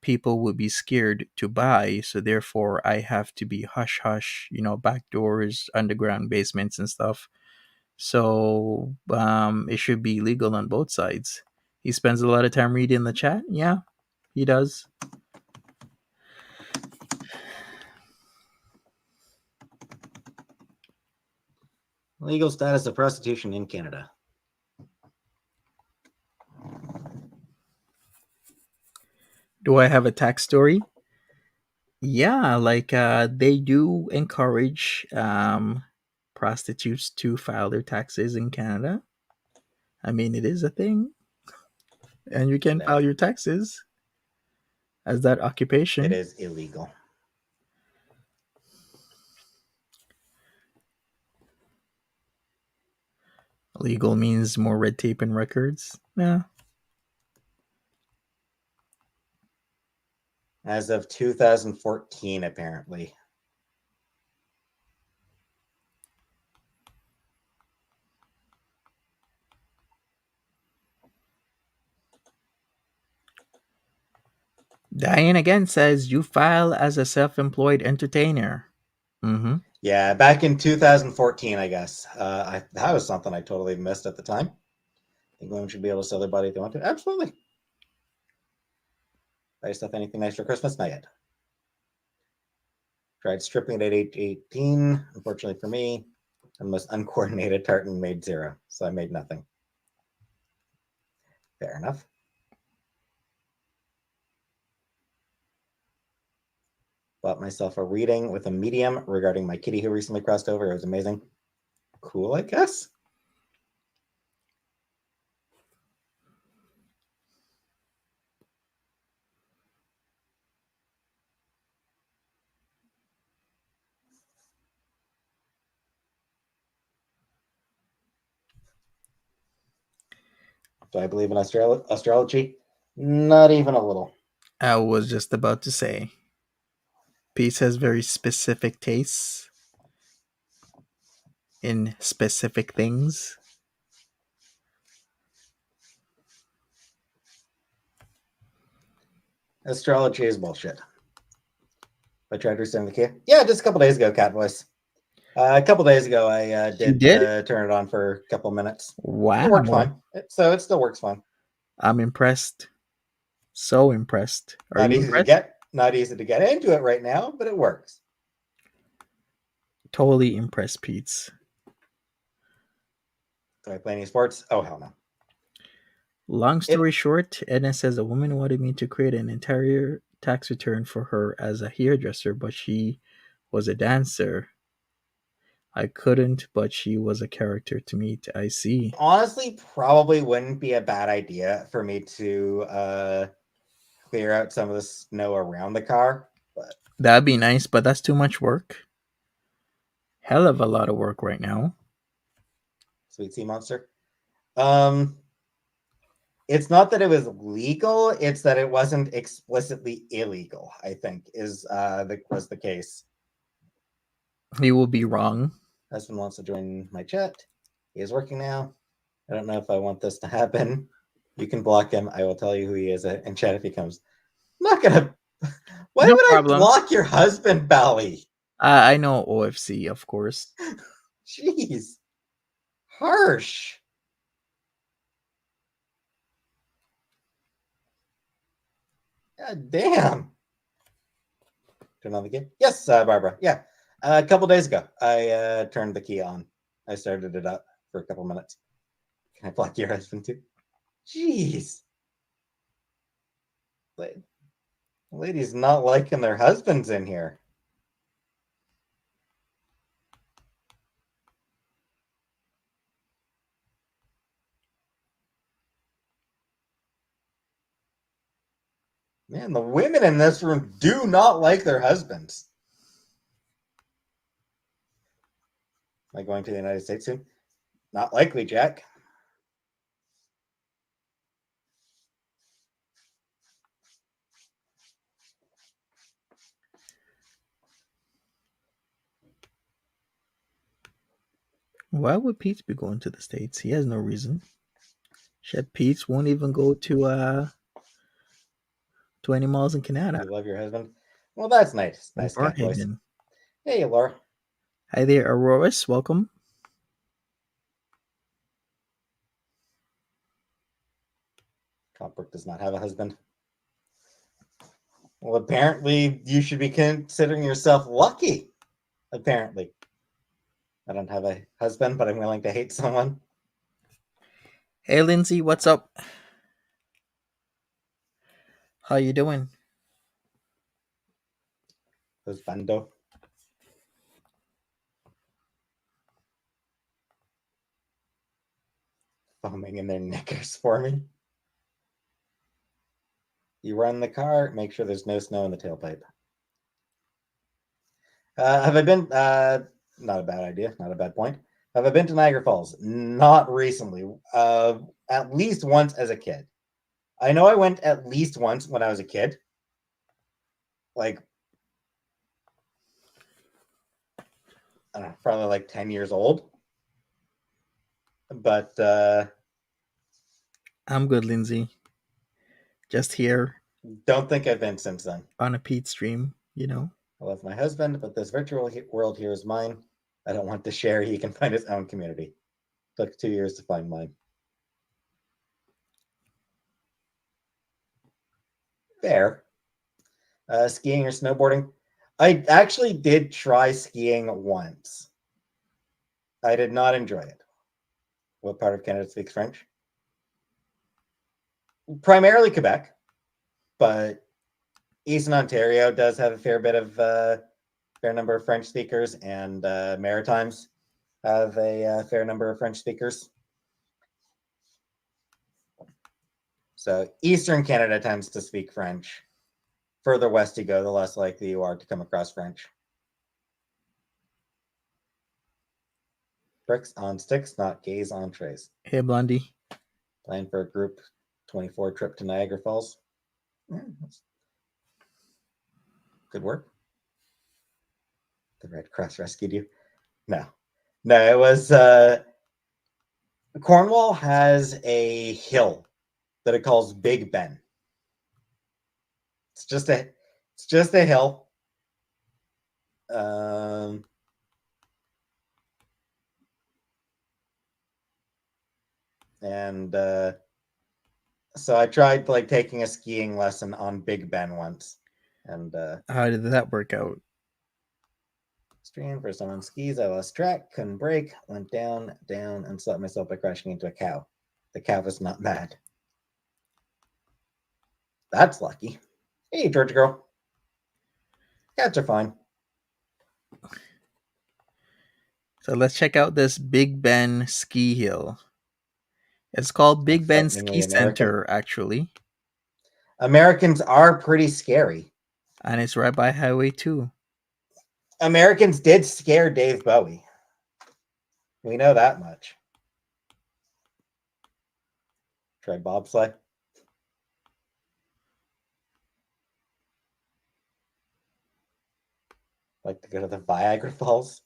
people would be scared to buy. So therefore, I have to be hush hush, back doors, underground basements, and stuff. So it should be legal on both sides. He spends a lot of time reading the chat. Yeah, he does. Legal status of prostitution in Canada. Do I have a tax story? Yeah, like they do encourage prostitutes to file their taxes in Canada. I mean, it is a thing, and you can No, file your taxes as that it occupation. is illegal. Legal means more red tape and records. Yeah. As of 2014, apparently. Diane again says you file as a self-employed entertainer. Mm-hmm. Yeah, back in 2014, I guess. That was something I totally missed at the time. I think women should be able to sell their body if they want to. Absolutely. Buy yourself anything nice for Christmas? Not yet. Tried stripping at age 18. Unfortunately for me, I'm the most uncoordinated tartan made zero, so I made nothing. Fair enough. Bought myself a reading with a medium regarding my kitty who recently crossed over. It was amazing. Cool, I guess. Do I believe in astrology? Not even a little. I was just about to say, Peetz has very specific tastes in specific things. Astrology is bullshit. I tried resetting the key. Yeah, just a couple days ago, Cat Voice. A couple days ago, I You did did? turn it on for a couple minutes. It worked Wow. fine. So it still works fine. I'm impressed. So impressed. Are Not you easy to impressed? get. Not easy to get into it right now, but it works. Totally impressed, Peetz. Do I play any sports? Oh, hell no. Long It story short, Edna says a woman wanted me to create an entire tax return for her as a hairdresser, but she was a dancer. I couldn't, but she was a character to meet. I see. honestly probably wouldn't be a bad idea for me to clear out some of the snow around the car, but That'd be nice, but that's too much work. Hell of a lot of work right now. Sweet Sea Monster. Um, it's not that it was legal; it's that it wasn't explicitly illegal. I think was the case. He will be wrong. Husband wants to join my chat. He is working now. I don't know if I want this to happen. You can block him. I will tell you who he is in chat if he comes. I'm not gonna. Why No would I problem. block your husband, Bally? I know OFC, of course. Jeez, harsh. God damn. Turn on the key. Yes, Barbara. Yeah, a couple days ago, I turned the key on. I started it up for a couple minutes. Can I block your husband too? Jeez. Ladies not liking their husbands in here. Man, the women in this room do not like their husbands. Am I going to the United States soon? Not likely, Jack. Why would Peetz be going to the States? He has no reason. Shit, Peetz won't even go to any malls in Canada You love your husband? Well, that's nice. or Nice cat voice. Barhaven. Hey, Laura. Hi there, Auroras. Welcome. Cockbrook does not have a husband. Well, apparently you should be considering yourself lucky. Apparently. I don't have a husband, but I'm willing to hate someone. Hey, Lindsay. What's up? How you doing? Husbando. Foaming in their knickers for me. You run the car, make sure there's no snow in the tailpipe. Have I been? Not a bad idea, not a bad point. Have I been to Niagara Falls? Not recently. At least once as a kid. I know I went at least once when I was a kid. Like, I don't know, probably like 10 years old. But I'm good, Lindsay. Just here don't think I've been since then. on a Pete stream, you know. I love my husband, but this virtual world here is mine. I don't want to share. He can find his own community. Took 2 years to find mine. Fair. Skiing or snowboarding? I actually did try skiing once. I did not enjoy it. What part of Canada speaks French? Primarily Quebec, but Eastern Ontario does have a fair bit of fair number of French speakers, and Maritimes have a fair number of French speakers. So Eastern Canada tends to speak French. Further west you go, the less likely you are to come across French. Bricks on sticks, not gays on trays. Hey, Blondie. Plan for a group 24 trip to Niagara Falls. Good work. The Red Cross rescued you. No, it was Cornwall has a hill that it calls Big Ben. It's just a hill. And so I tried like taking a skiing lesson on Big Ben once, and How did that work out? stream for someone skis. I lost track, couldn't brake, went down, and slapped myself by crashing into a cow. The cow was not mad. That's lucky. Hey, Georgia girl. Cats are fine. So let's check out this Big Ben ski hill. It's called Big Ben Ski Frighteningly American. Center, actually. Americans are pretty scary. And it's right by Highway 2. Americans did scare Dave Bowie. We know that much. Try bobsleigh. Like to go to the Viagra Falls.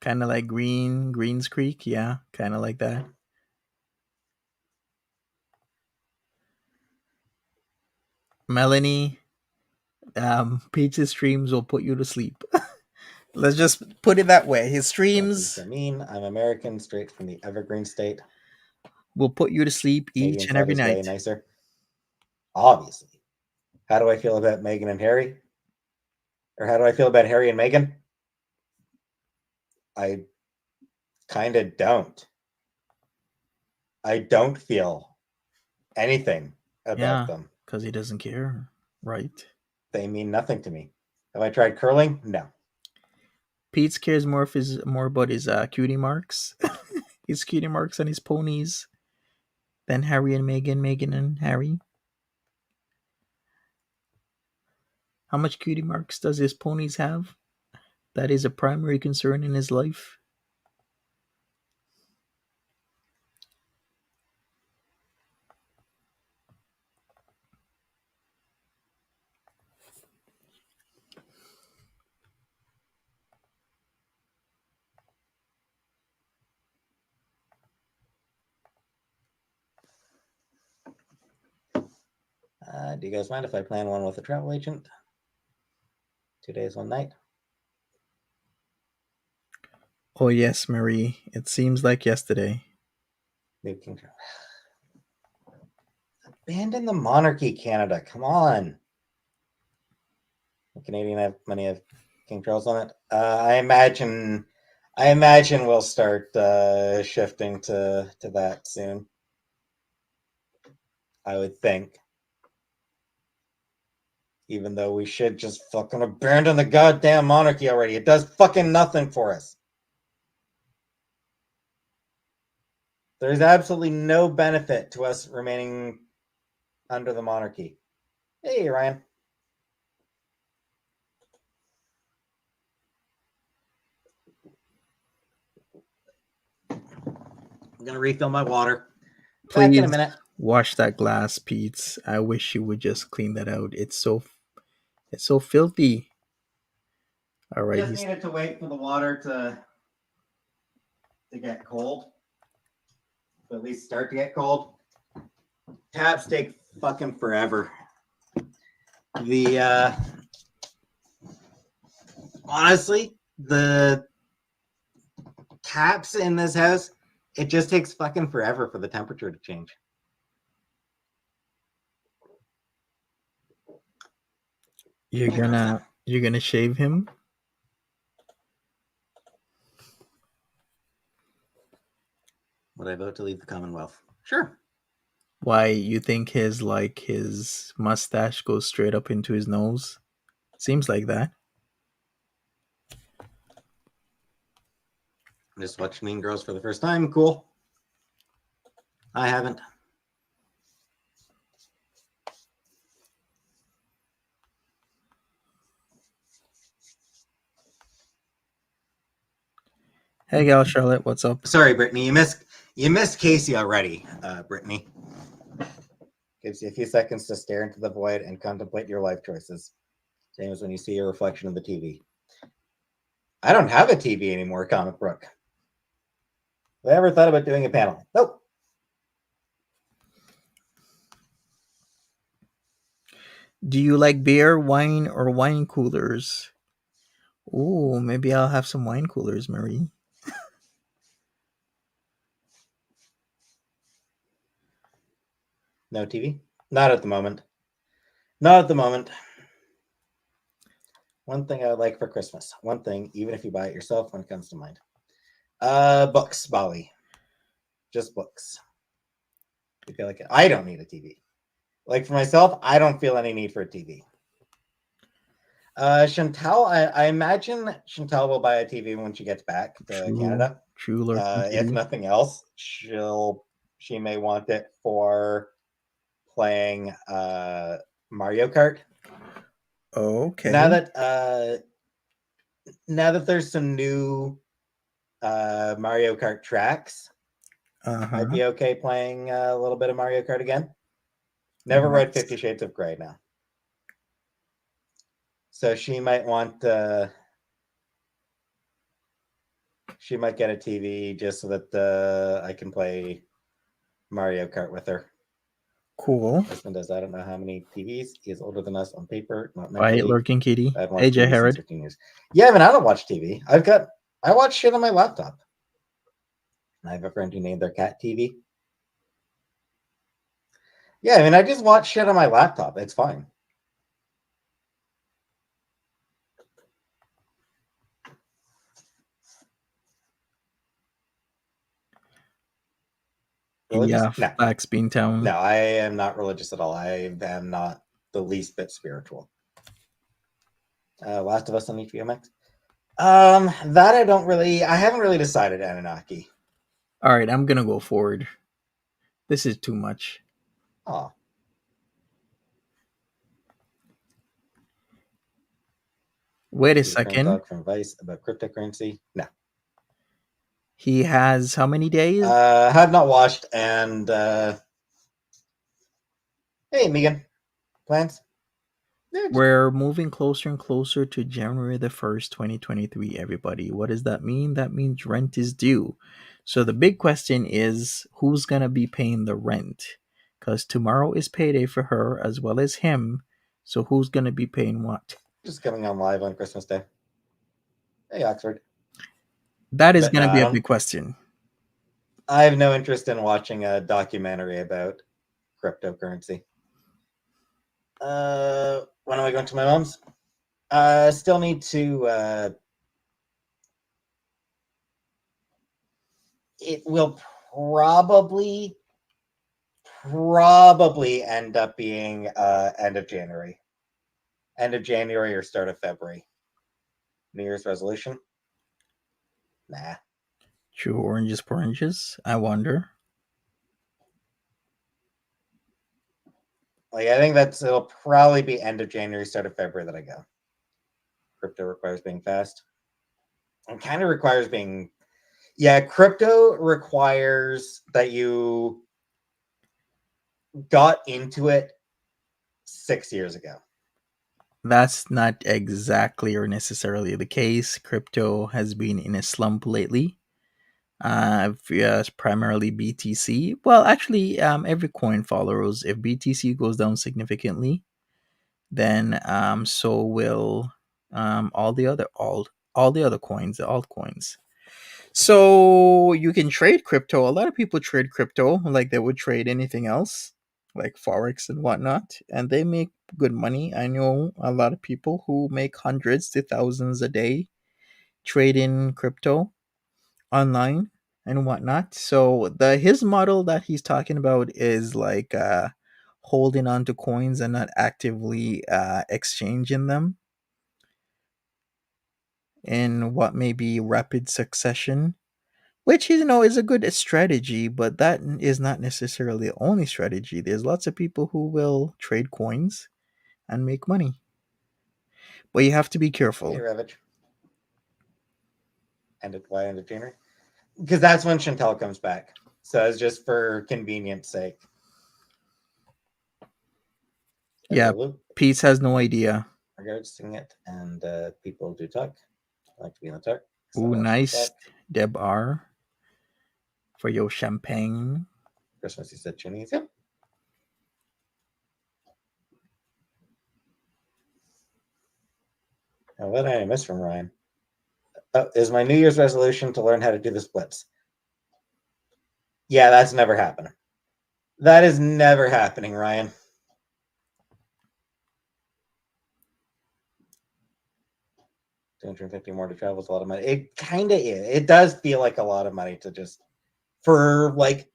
Kind of like Greens Creek. Yeah, kind of like that. Melanie, Pete's streams will put you to sleep. Let's just put it that way. His streams I mean, I'm American, straight from the Evergreen State. will put you to sleep each Canadian and every side is way night. nicer. Obviously. How do I feel about Meghan and Harry? Or how do I feel about Harry and Meghan? I kind of don't. I don't feel anything about them. Because he doesn't care, right? They mean nothing to me. Have I tried curling? No. Pete's cares more about his cutie marks, his cutie marks and his ponies, than Harry and Meghan and Harry. How much cutie marks does his ponies have? That is a primary concern in his life. Do you guys mind if I plan one with a travel agent? 2 days, 1 night. Oh, yes, Marie. It seems like yesterday. Leave King Charles. Abandon the monarchy, Canada. Come on. The Canadian have money of King Charles on it. I imagine we'll start shifting to that soon. I would think. Even though we should just fucking abandon the goddamn monarchy already. It does fucking nothing for us. There's absolutely no benefit to us remaining under the monarchy. Hey, Ryan. I'm gonna refill my water. Back in a Please minute. wash that glass, Peetz. I wish you would just clean that out. It's so filthy. All right, Just needed to wait for the water to get cold. To at least start to get cold. Taps take fucking forever. Honestly, the taps in this house, it just takes fucking forever for the temperature to change. you're gonna shave him. Would I vote to leave the Commonwealth? Sure. Why, you think his mustache goes straight up into his nose? Seems like that. Just watched Mean Girls for the first time. Cool. I haven't. Hey, gal Charlotte, what's up? Sorry, Brittany. You missed Casey already, Brittany. Gives you a few seconds to stare into the void and contemplate your life choices. Same as when you see your reflection of the TV. I don't have a TV anymore, Comic Book. Have I ever thought about doing a panel? Nope. Do you like beer, wine, or wine coolers? Ooh, maybe I'll have some wine coolers, Marie. No TV? Not at the moment. Not at the moment. One thing I would like for Christmas. One thing, even if you buy it yourself, when it comes to mind. Books, Bali. Just books. I feel like I don't need a TV. Like for myself, I don't feel any need for a TV. Chantal, I imagine Chantal will buy a TV when she gets back to Canada. True, Lord. If nothing else, she may want it for playing Mario Kart. Okay. Now that there's some new Mario Kart tracks, I'd be okay playing a little bit of Mario Kart again. Never read 50 Shades of Grey now. So she might want she might get a TV just so that I can play Mario Kart with her. Cool. Husband does I don't know how many TVs. He is older than us on paper, not Right, mentally. Lurking Kitty. I've watched AJ TV since Herod. 15 years. Yeah, I don't watch TV. I watch shit on my laptop. I have a friend who named their cat TV. Yeah, I just watch shit on my laptop. It's fine. Religious? Yeah, No. Facts Beantown. No, I am not religious at all. I am not the least bit spiritual. Last of Us on HBO Max. That I haven't really decided, Anunnaki. All right, I'm gonna go forward. This is too much. Oh. Wait a second. Talk from Vice about cryptocurrency. No. He has how many days? Have not watched, and hey, Megan, plans? We're moving closer and closer to January the 1st, 2023, everybody. What does that mean? That means rent is due. So the big question is, who's going to be paying the rent? because tomorrow is payday for her as well as him. So who's going to be paying what? Just coming on live on Christmas Day. Hey, Oxford. That is But going no, to be a big question. I have no interest in watching a documentary about cryptocurrency. When am I going to my mom's? Still need to. It will probably end up being end of January or start of February. New Year's resolution? Nah. True oranges for oranges. I wonder. Like I think it'll probably be end of January, start of February that I go. Crypto requires being fast. It kind of requires being. Yeah, crypto requires that you got into it 6 years ago. That's not exactly or necessarily the case. Crypto has been in a slump lately. Yes, primarily BTC. Well, actually, every coin follows. If BTC goes down significantly, then so will all the other coins, the altcoins. So you can trade crypto. A lot of people trade crypto like they would trade anything else, like forex and whatnot, and they make good money. I know a lot of people who make hundreds to thousands a day trading crypto online and whatnot. So the his model that he's talking about is like holding on to coins and not actively exchanging them in what may be rapid succession, which is a good strategy, but that is not necessarily the only strategy. There's lots of people who will trade coins and make money, but you have to be Hey, careful. Revich. End of January? Because that's when Chantel comes back. So it's just for convenience sake. Yeah, Hello, Peetz has no idea. regarding it, and people do talk. I like to be in the talk. So Ooh, let's nice, talk. Deb R, for your champagne. Christmas, you said Chinese. Yep. Now, what did I miss from Ryan? Is my New Year's resolution to learn how to do the splits? Yeah, that's never happening. That is never happening, Ryan. $250 more to travel is a lot of money. It kind of is. It does feel like a lot of money to just for like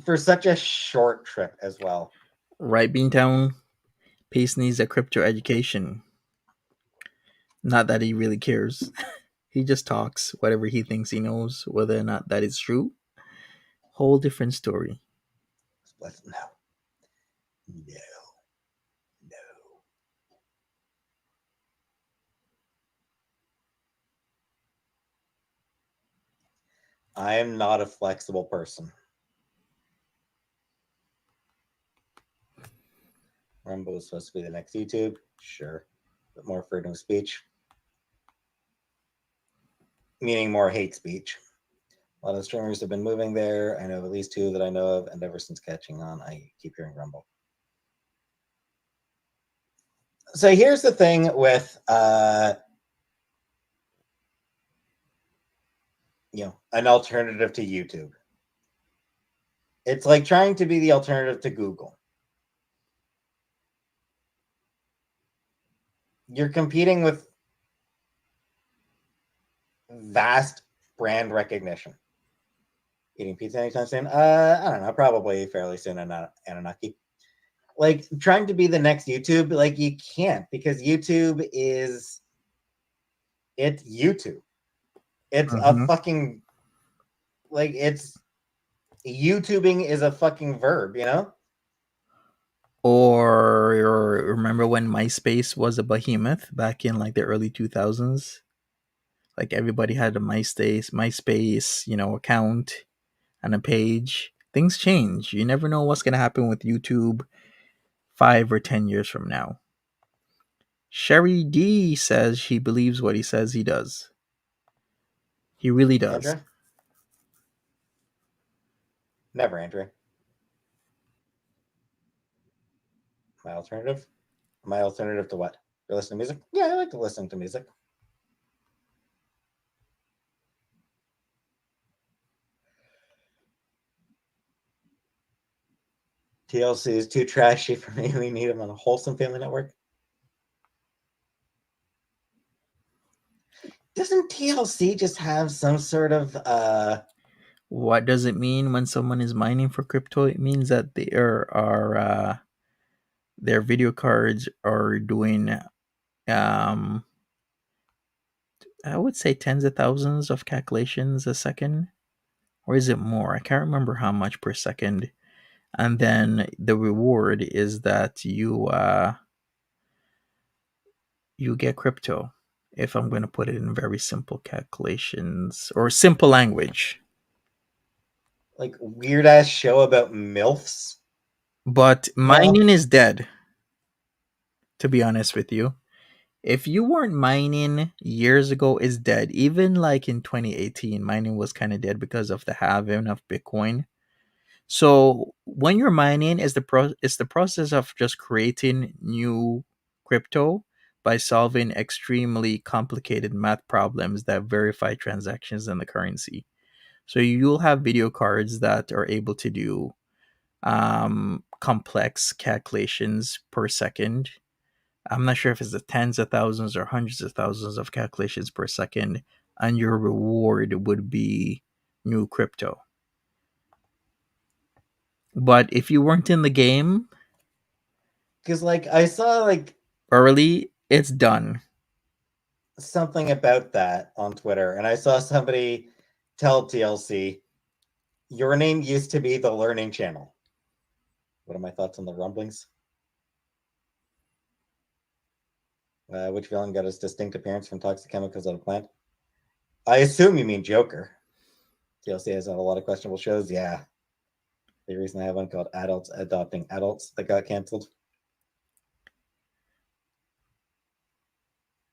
for such a short trip as well. Right, Beantown. Peace needs a crypto education. Not that he really cares. He just talks whatever he thinks he knows, whether or not that is true. Whole different story. Splits, no, no, no. I am not a flexible person. Rumble is supposed to be the next YouTube. Sure. But more freedom of speech. Meaning more hate speech. A lot of streamers have been moving there. I know of at least 2 that I know of, and ever since catching on, I keep hearing Rumble. So here's the thing with an alternative to YouTube. It's like trying to be the alternative to Google. You're competing with vast brand recognition. Eating pizza anytime soon? I don't know. Probably fairly soon. Anunnaki. Like trying to be the next YouTube, like you can't, because YouTube is it's YouTube. It's a fucking like it's YouTubing is a fucking verb, Or remember when MySpace was a behemoth back in like the early 2000s? Like everybody had a MySpace, account and a page. Things change. You never know what's going to happen with YouTube 5 or 10 years from now. Sherry D says he believes what he says he does. He really does. Andrea? Never, Andrea. My alternative? My alternative to what? You listen to music? Yeah, I like to listen to music. TLC is too trashy for me. We need him on a wholesome family network. Doesn't TLC just have some sort of What does it mean when someone is mining for crypto? It means that their video cards are doing I would say tens of thousands of calculations a second, or is it more? I can't remember how much per second. And then the reward is that you get crypto. If I'm going to put it in very simple calculations or simple language. like weird ass show about MILFs. But No. mining is dead, to be honest with you. If you weren't mining years ago, it's dead. Even like in 2018, mining was kind of dead because of the halving of Bitcoin. So when you're mining, it's the process of just creating new crypto by solving extremely complicated math problems that verify transactions in the currency. So you'll have video cards that are able to do complex calculations per second. I'm not sure if it's the tens of thousands or hundreds of thousands of calculations per second, and your reward would be new crypto. But if you weren't in the game Because like I saw like early, it's done. something about that on Twitter, and I saw somebody tell TLC, your name used to be the Learning Channel. What are my thoughts on the rumblings? Which villain got his distinct appearance from toxic chemicals out of plant? I assume you mean Joker. TLC has had a lot of questionable shows. Yeah. They recently have one called Adults Adopting Adults that got canceled.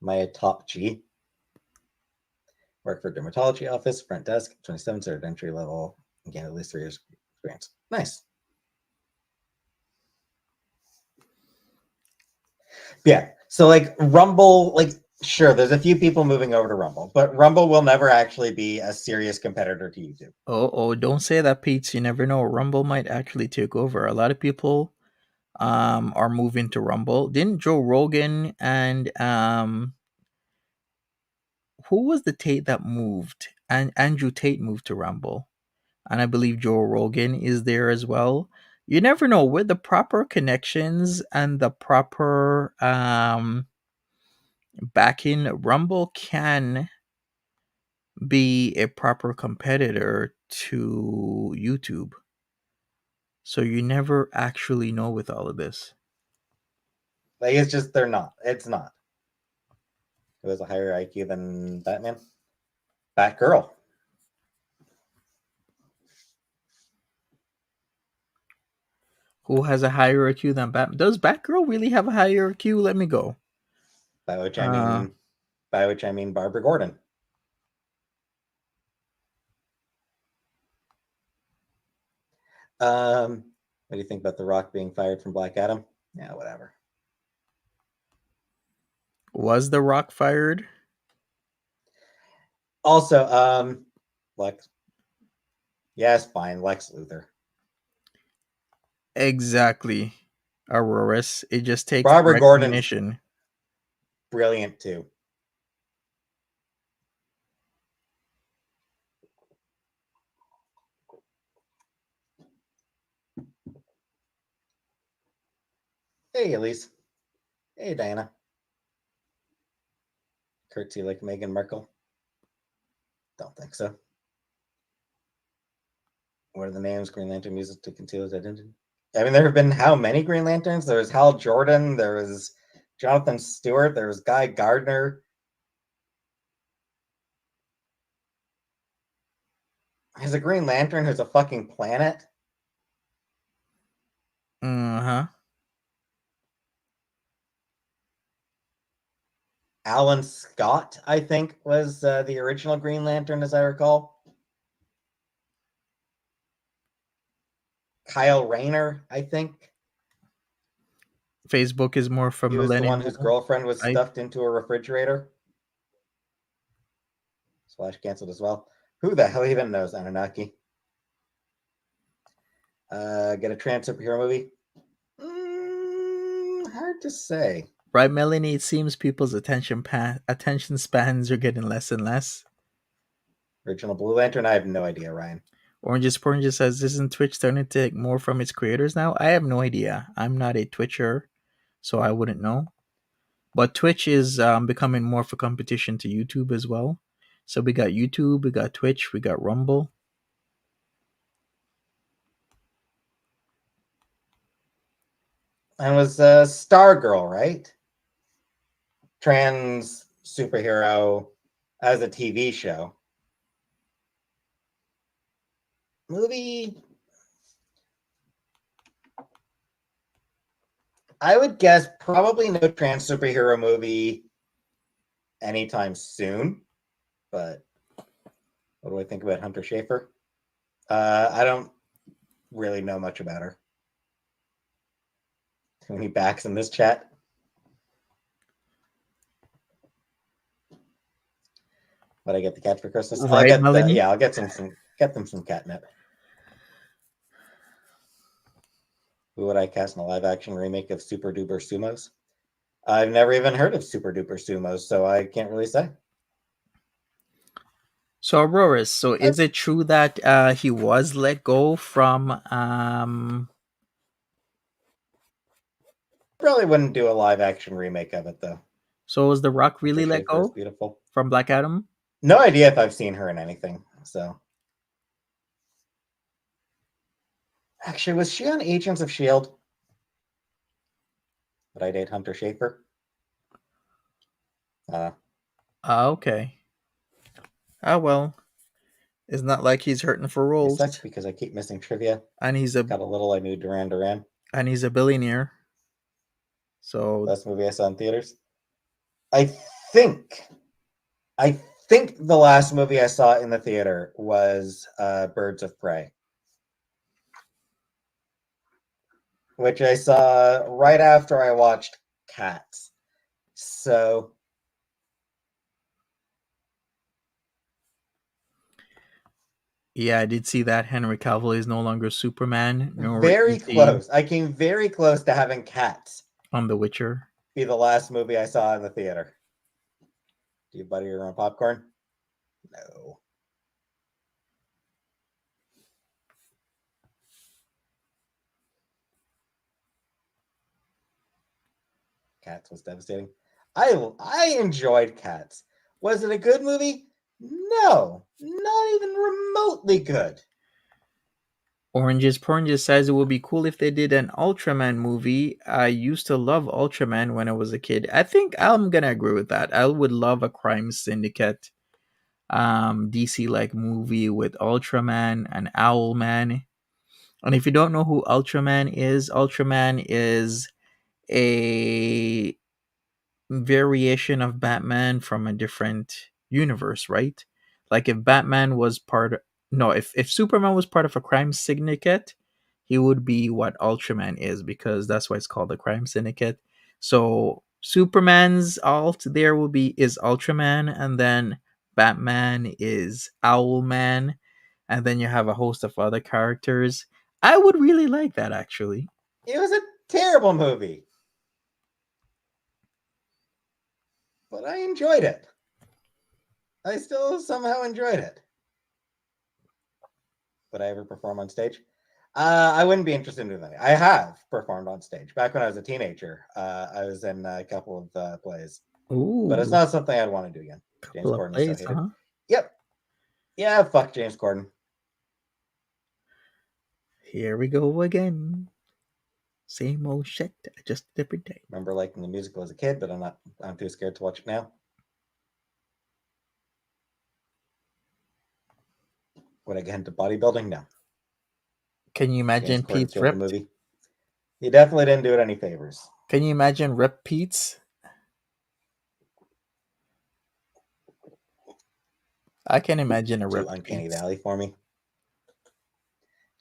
Maya Top G. Work for dermatology office, front desk, 27 started entry level, again, at least 3 years experience. Nice. Yeah. So like Rumble, like sure, there's a few people moving over to Rumble, but Rumble will never actually be a serious competitor to YouTube. Oh, don't say that, Peetz. You never know. Rumble might actually take over. A lot of people are moving to Rumble. Didn't Joe Rogan and who was the Tate that moved? And Andrew Tate moved to Rumble. And I believe Joe Rogan is there as well. You never know, with the proper connections and the proper backing, Rumble can be a proper competitor to YouTube. So you never actually know with all of this. Like it's just they're not. It's not. Who has a higher IQ than Batman? Batgirl. Who has a higher IQ than Batman? Does Batgirl really have a higher IQ? Let me go. By which Uh, I mean Barbara Gordon. What do you think about The Rock being fired from Black Adam? Yeah, whatever. was The Rock fired? Also, Lex. Yes, fine, Lex Luthor. Exactly. Auroras. It just takes Barbara Gordon's recognition. brilliant too. Hey, Elise. Hey, Diana. Curtsy like Meghan Markle? Don't think so. What are the names Green Lantern uses to conceal his identity? I mean, there have been how many Green Lanterns? There was Hal Jordan, there was Jonathan Stewart, there was Guy Gardner. Has a Green Lantern who's a fucking planet? Uh huh. Alan Scott, I think, was the original Green Lantern, as I recall. Kyle Rayner, I think. Facebook is more for He was the one millennial. whose girlfriend was right? stuffed into a refrigerator. Splash canceled as well. Who the hell even knows Anunnaki? Get a trans superhero movie? Hard to say. Right, Melanie? It seems people's attention spans are getting less and less. Original Blue Lantern? I have no idea, Ryan. Oranges says, isn't Twitch starting to take more from its creators now? I have no idea. I'm not a Twitcher, so I wouldn't know. But Twitch is becoming more of a competition to YouTube as well. So we got YouTube, we got Twitch, we got Rumble. And it was Stargirl, right? Trans superhero as a TV show. Movie, I would guess probably no trans superhero movie anytime soon. But what do I think about Hunter Schafer? I don't really know much about her. Too many backs in this chat. But I get the cat for Christmas. Right, Melanie? I'll get them some catnip. Who would I cast in a live action remake of Super Duper Sumos? I've never even heard of Super Duper Sumos, so I can't really say. So Auroras, so is it true that he was let go from Probably wouldn't do a live action remake of it though. So was The Rock really Hunter let Schafer is go beautiful. from Black Adam? No idea if I've seen her in anything. So actually, was she on Agents of S.H.I.E.L.D.? Would I date Hunter Schafer? Okay. Oh well. It's not like he's hurting for It roles. sucks because I keep missing trivia. And he's a Got a little I knew Duran Duran. and he's a billionaire. So Best movie I saw in theaters. I think the last movie I saw in the theater was Birds of Prey, which I saw right after I watched Cats. So yeah, I did see that Henry Cavill is no longer Superman. very close. I came very close to having Cats on The Witcher be the last movie I saw in the theater. Do you butter your own popcorn? No. Cats was devastating. I enjoyed Cats. Was it a good movie? No, not even remotely good. Oranges says it would be cool if they did an Ultraman movie. I used to love Ultraman when I was a kid. I think I'm gonna agree with that. I would love a crime syndicate DC like movie with Ultraman and Owlman. And if you don't know who Ultraman is a variation of Batman from a different universe, right? Like if Batman was if Superman was part of a crime syndicate, he would be what Ultraman is because that's why it's called a crime syndicate. So Superman's alt there is Ultraman, and then Batman is Owlman, and then you have a host of other characters. I would really like that actually. It was a terrible movie, but I enjoyed it. I still somehow enjoyed it. Would I ever perform on stage? I wouldn't be interested in doing that. I have performed on stage back when I was a teenager. I was in a couple of plays. Ooh, but it's not something I'd want to do again. James couple of Corden plays, is so hated. huh? Yep. Yeah, fuck James Corden. Here we go again. Same old shit, just a different day. Remember liking the musical as a kid, but I'm too scared to watch it now. Would I get into bodybuilding? No. Can you imagine Peetz killed ripped? the movie. He definitely didn't do it any favors. Can you imagine Rip Peetz? I can imagine a Too rep uncanny Peetz. valley for me.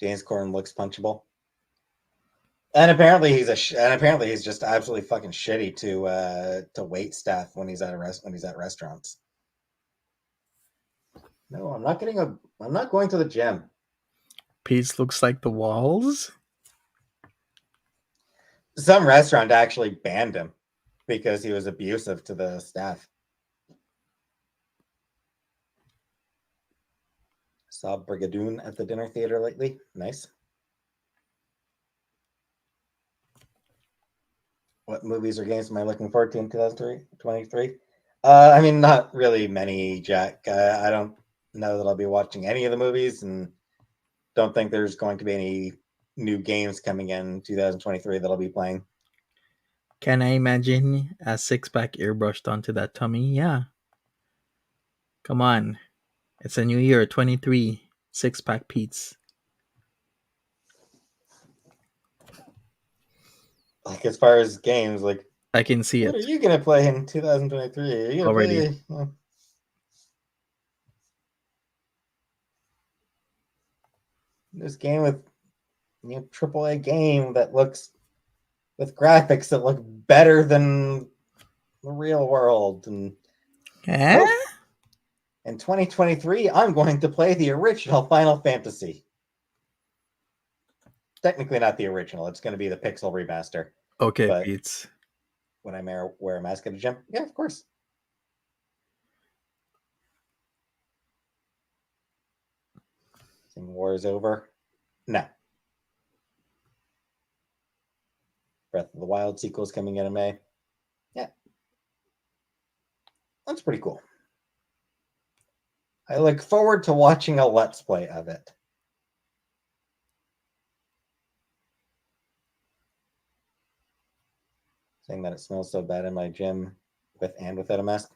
James Corden looks punchable. And apparently he's just absolutely fucking shitty to wait staff when he's at restaurants. No, I'm not going to the gym. Peetz looks like the walls. Some restaurant actually banned him because he was abusive to the staff. Saw Brigadoon at the dinner theater lately. Nice. What movies or games am I looking forward to in 2023? I mean, not really many, Jack. I don't know that I'll be watching any of the movies, and don't think there's going to be any new games coming in 2023 that I'll be playing. Can I imagine a six-pack airbrushed onto that tummy? Yeah. Come on. It's a new year, 23. Six-pack Peetz. Like, as far as games, like, I can see what are it you going to play in 2023? Are you going to already. play this game with AAA game that looks with graphics that look better than the real world? And Eh? in 2023, I'm going to play the original Final Fantasy. Technically not the original. It's going to be the Pixel remaster. Okay, But Peetz. would I wear a mask at a gym? Yeah, of course. Saying war is over? No. Breath of the Wild sequel is coming in May. Yeah. That's pretty cool. I look forward to watching a Let's Play of it. Saying that it smells so bad in my gym with and without a mask.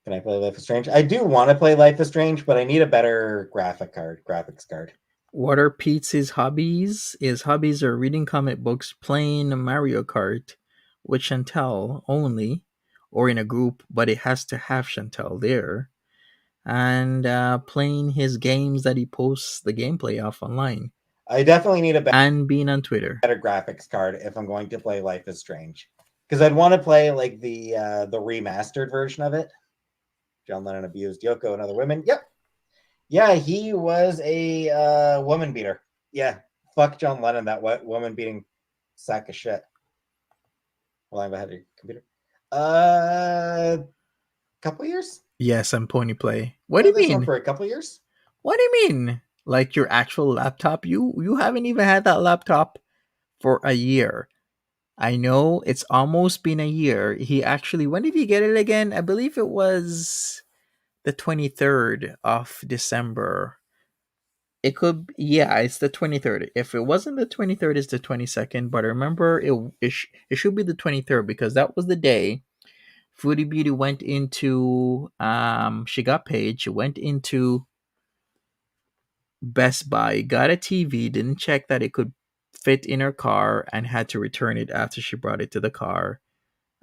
Can I play Life is Strange? I do want to play Life is Strange, but I need a better graphics card. What are Peetz's hobbies? His hobbies are reading comic books, playing Mario Kart with Chantel only, or in a group, but it has to have Chantel there, and playing his games that he posts the gameplay off online, I definitely need a and being on Twitter. better graphics card if I'm going to play Life is Strange, because I'd want to play like the remastered version of it. John Lennon abused Yoko and other women. Yep. Yeah, he was a woman beater. Yeah, fuck John Lennon, that woman beating sack of shit. Well, I'm ahead of your computer. Couple years. Yes, I'm Pony Play. What do you This one mean? for a couple years. What do you mean? Like your actual laptop? You haven't even had that laptop for a year. I know it's almost been a year. He actually, when did he get it again? I believe it was the 23rd of December. It could, yeah, it's the 23rd. If it wasn't the 23rd, it's the 22nd. But I remember it should be the 23rd because that was the day Foodie Beauty went into, she got paid. She went into Best Buy, got a TV, didn't check that it could fit in her car, and had to return it after she brought it to the car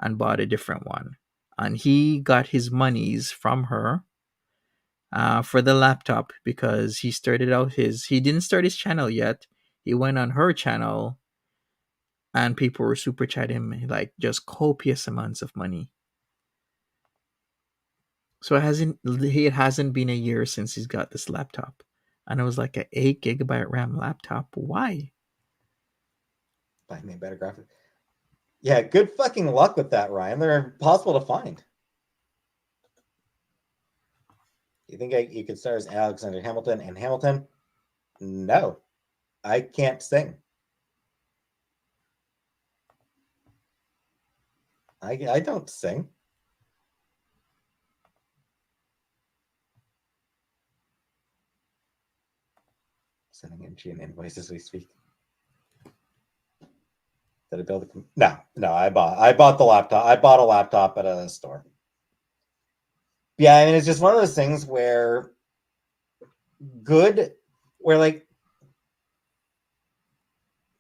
and bought a different one. And he got his monies from her for the laptop because he didn't start his channel yet. He went on her channel and people were super chatting him like just copious amounts of money. So it hasn't been a year since he's got this laptop. And it was like an 8 GB RAM laptop. Why? Buy me a better graphic. Yeah, good fucking luck with that, Ryan. They're impossible to find. You think you could start as Alexander Hamilton and Hamilton? No, I can't sing. I don't sing. Sending in Gene invoice as we speak. Did I build a no, I bought the laptop. I bought a laptop at a store. Yeah, I mean, it's just one of those things where like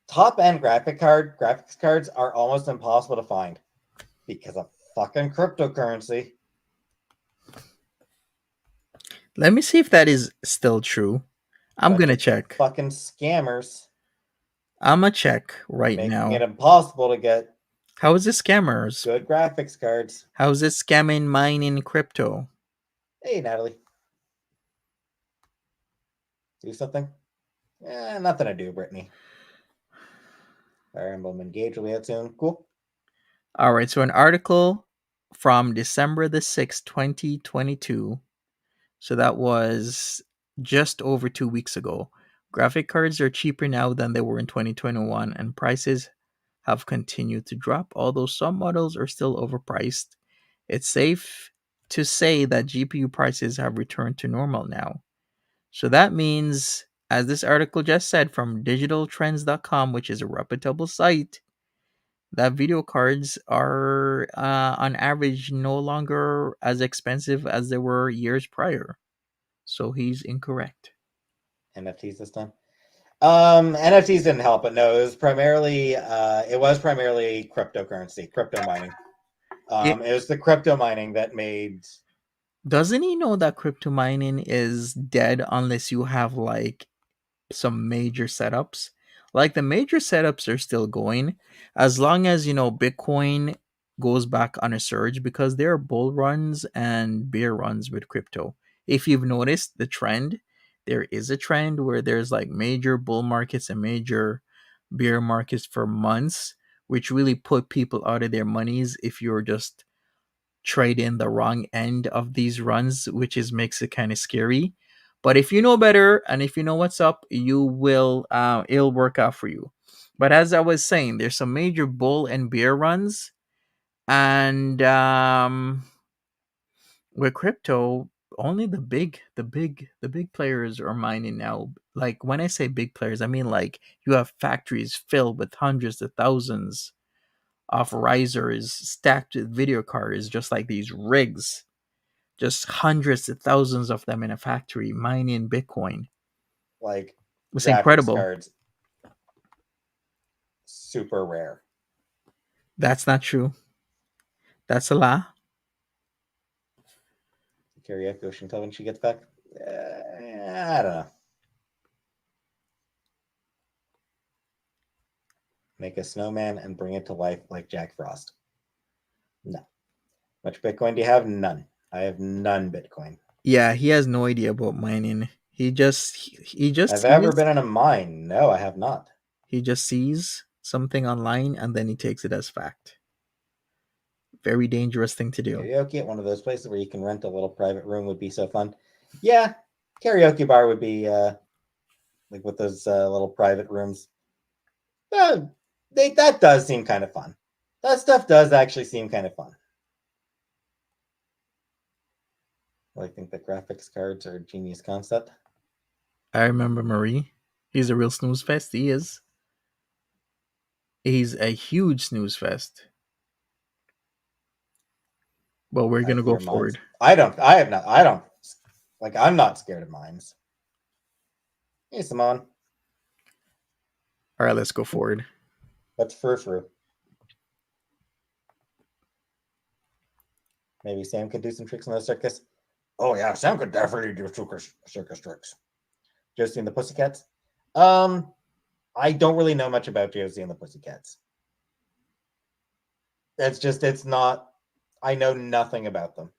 top end graphics cards are almost impossible to find because of fucking cryptocurrency. Let me see if that is still true. I'm Bunch gonna of check. fucking scammers I'm gonna check right making it now. impossible to get How is it scammers? good graphics cards. How is it scamming mining crypto? Hey, Natalie. Do something? Nothing to do, Brittany. Fire Emblem Engage will be out soon. Cool. All right, so an article from December the 6th, 2022. So that was just over 2 weeks ago. Graphic cards are cheaper now than they were in 2021, and prices have continued to drop, although some models are still overpriced. It's safe to say that GPU prices have returned to normal now. So that means, as this article just said from digitaltrends.com, which is a reputable site, that video cards are on average no longer as expensive as they were years prior. So he's incorrect. NFTs this time. NFTs didn't help, but no, it was primarily cryptocurrency, crypto mining. It was the crypto mining that made. Doesn't he know that crypto mining is dead unless you have like some major setups? Like the major setups are still going as long as Bitcoin goes back on a surge, because there are bull runs and bear runs with crypto. If you've noticed the trend, there is a trend where there's like major bull markets and major bear markets for months, which really put people out of their monies if you're just trade in the wrong end of these runs, which is makes it kind of scary. But if you know better and if you know what's up, you will it'll work out for you. But as I was saying, there's some major bull and bear runs, and with crypto, only the big players are mining now. Like when I say big players, I mean like you have factories filled with hundreds of thousands of risers stacked with video cards, just like these rigs, just hundreds of thousands of them in a factory mining Bitcoin. Like It's graphics incredible. cards super rare. That's not true. That's a lie. Karaoke Ocean tell when she gets back. I don't know. Make a snowman and bring it to life like Jack Frost. No. Much Bitcoin do you have? None. I have none Bitcoin. Yeah, he has no idea about mining. He just Have I ever sees been in a mine? No, I have not. something online and then he takes it as fact. Very dangerous thing to do. Karaoke at one of those places where you can rent a little private room would be so fun. Yeah, karaoke bar would be like with those little private rooms. That does seem kind of fun. That stuff does actually seem kind of fun. I think the graphics cards are a genius concept. I remember Marie. He's a real snooze fest. He is. He's a huge snooze fest. Well, we're gonna go fear mines. forward. I don't. Like, I'm not scared of mines. Hey, Simone. All right, let's go forward. What's frou-frou? Maybe Sam could do some tricks in the circus. Oh yeah, Sam could definitely do circus tricks. Josie and the Pussycats. I don't really know much about Josie and the Pussycats. It's not. I know nothing about them.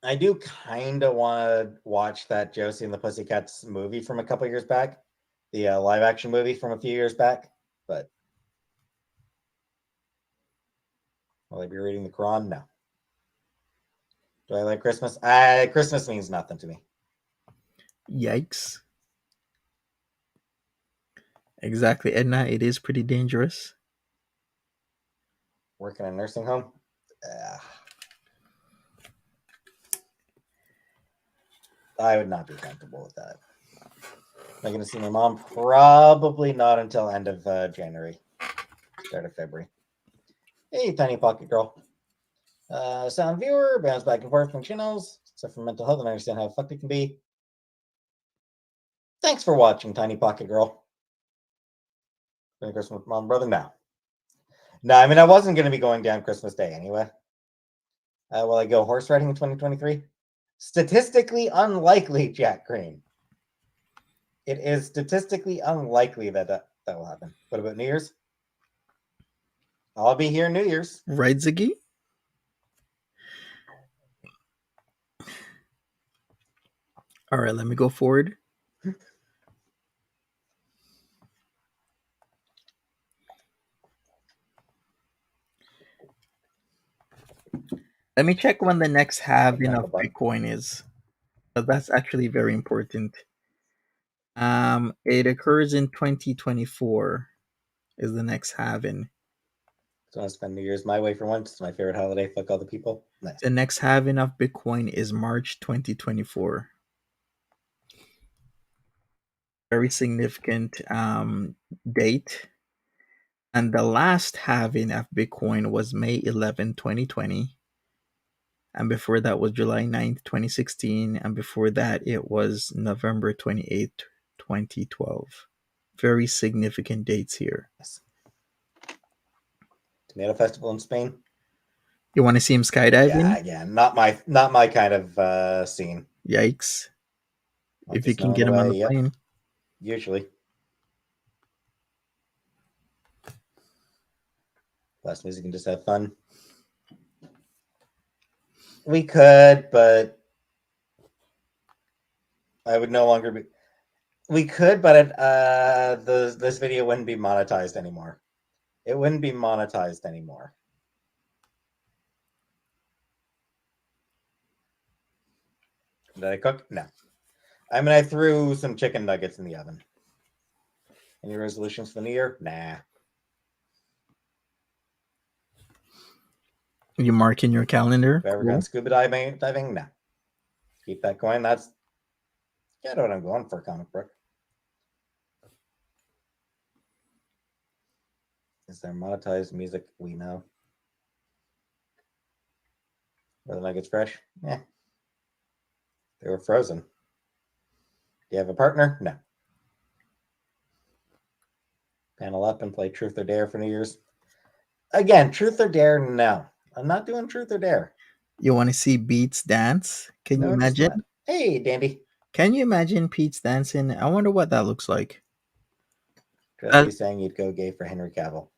I do kind of want to watch that Josie and the Pussycats movie from a couple years back, the live action movie from a few years back. But will I be reading the Quran? No. Do I like Christmas? Christmas means nothing to me. Yikes. Exactly, Edna. It is pretty dangerous. Work in a nursing home? I would not be comfortable with that. Am I going to see my mom? Probably not until end of January, start of February. Hey, tiny pocket girl. Sound viewer, bounce back and forth from channels, except for mental health and I understand how fucked it can be. Thanks for watching, Tiny Pocket Girl. Merry Christmas, Mom, Brother, now. No, I mean, I wasn't going to be going down Christmas Day anyway. Will I go horse riding in 2023? Statistically unlikely, Jack Green. It is statistically unlikely that will happen. What about New Year's? I'll be here New Year's. Right, Ziggy? All right, let me go forward. Let me check when the next halving of Bitcoin is. That's actually very important. It occurs in 2024 is the next halving. So I spend New Year's my way for once. It's my favorite holiday. Fuck all the people. Nice. The next halving of Bitcoin is March 2024. Very significant date. And the last halving of Bitcoin was May 11, 2020. And before that was July 9th, 2016. And before that, it was November 28th, 2012. Very significant dates here. Yes. Tomato Festival in Spain. You want to see him skydiving? Yeah, not my kind of scene. Yikes. Like if you can get him on the plane. Usually. Blast music and just have fun. We could, but I would no longer be. We could, but this video wouldn't be monetized anymore. It wouldn't be monetized anymore. Did I cook? No. I mean, I threw some chicken nuggets in the oven. Any resolutions for the new year? Nah. You mark in your calendar? Have I ever gone scuba diving? No. Keep that going. That's I know what I'm going for, comic book. Is there monetized music? We know. Were the nuggets fresh? Yeah. They were frozen. Do you have a partner? No. Panel up and play Truth or Dare for New Year's. Again, Truth or Dare? No. I'm not doing Truth or Dare. You want to see Peetz dance? Can you imagine? Hey, Dandy. Can you imagine Peetz dancing? I wonder what that looks like. Just you saying you'd go gay for Henry Cavill.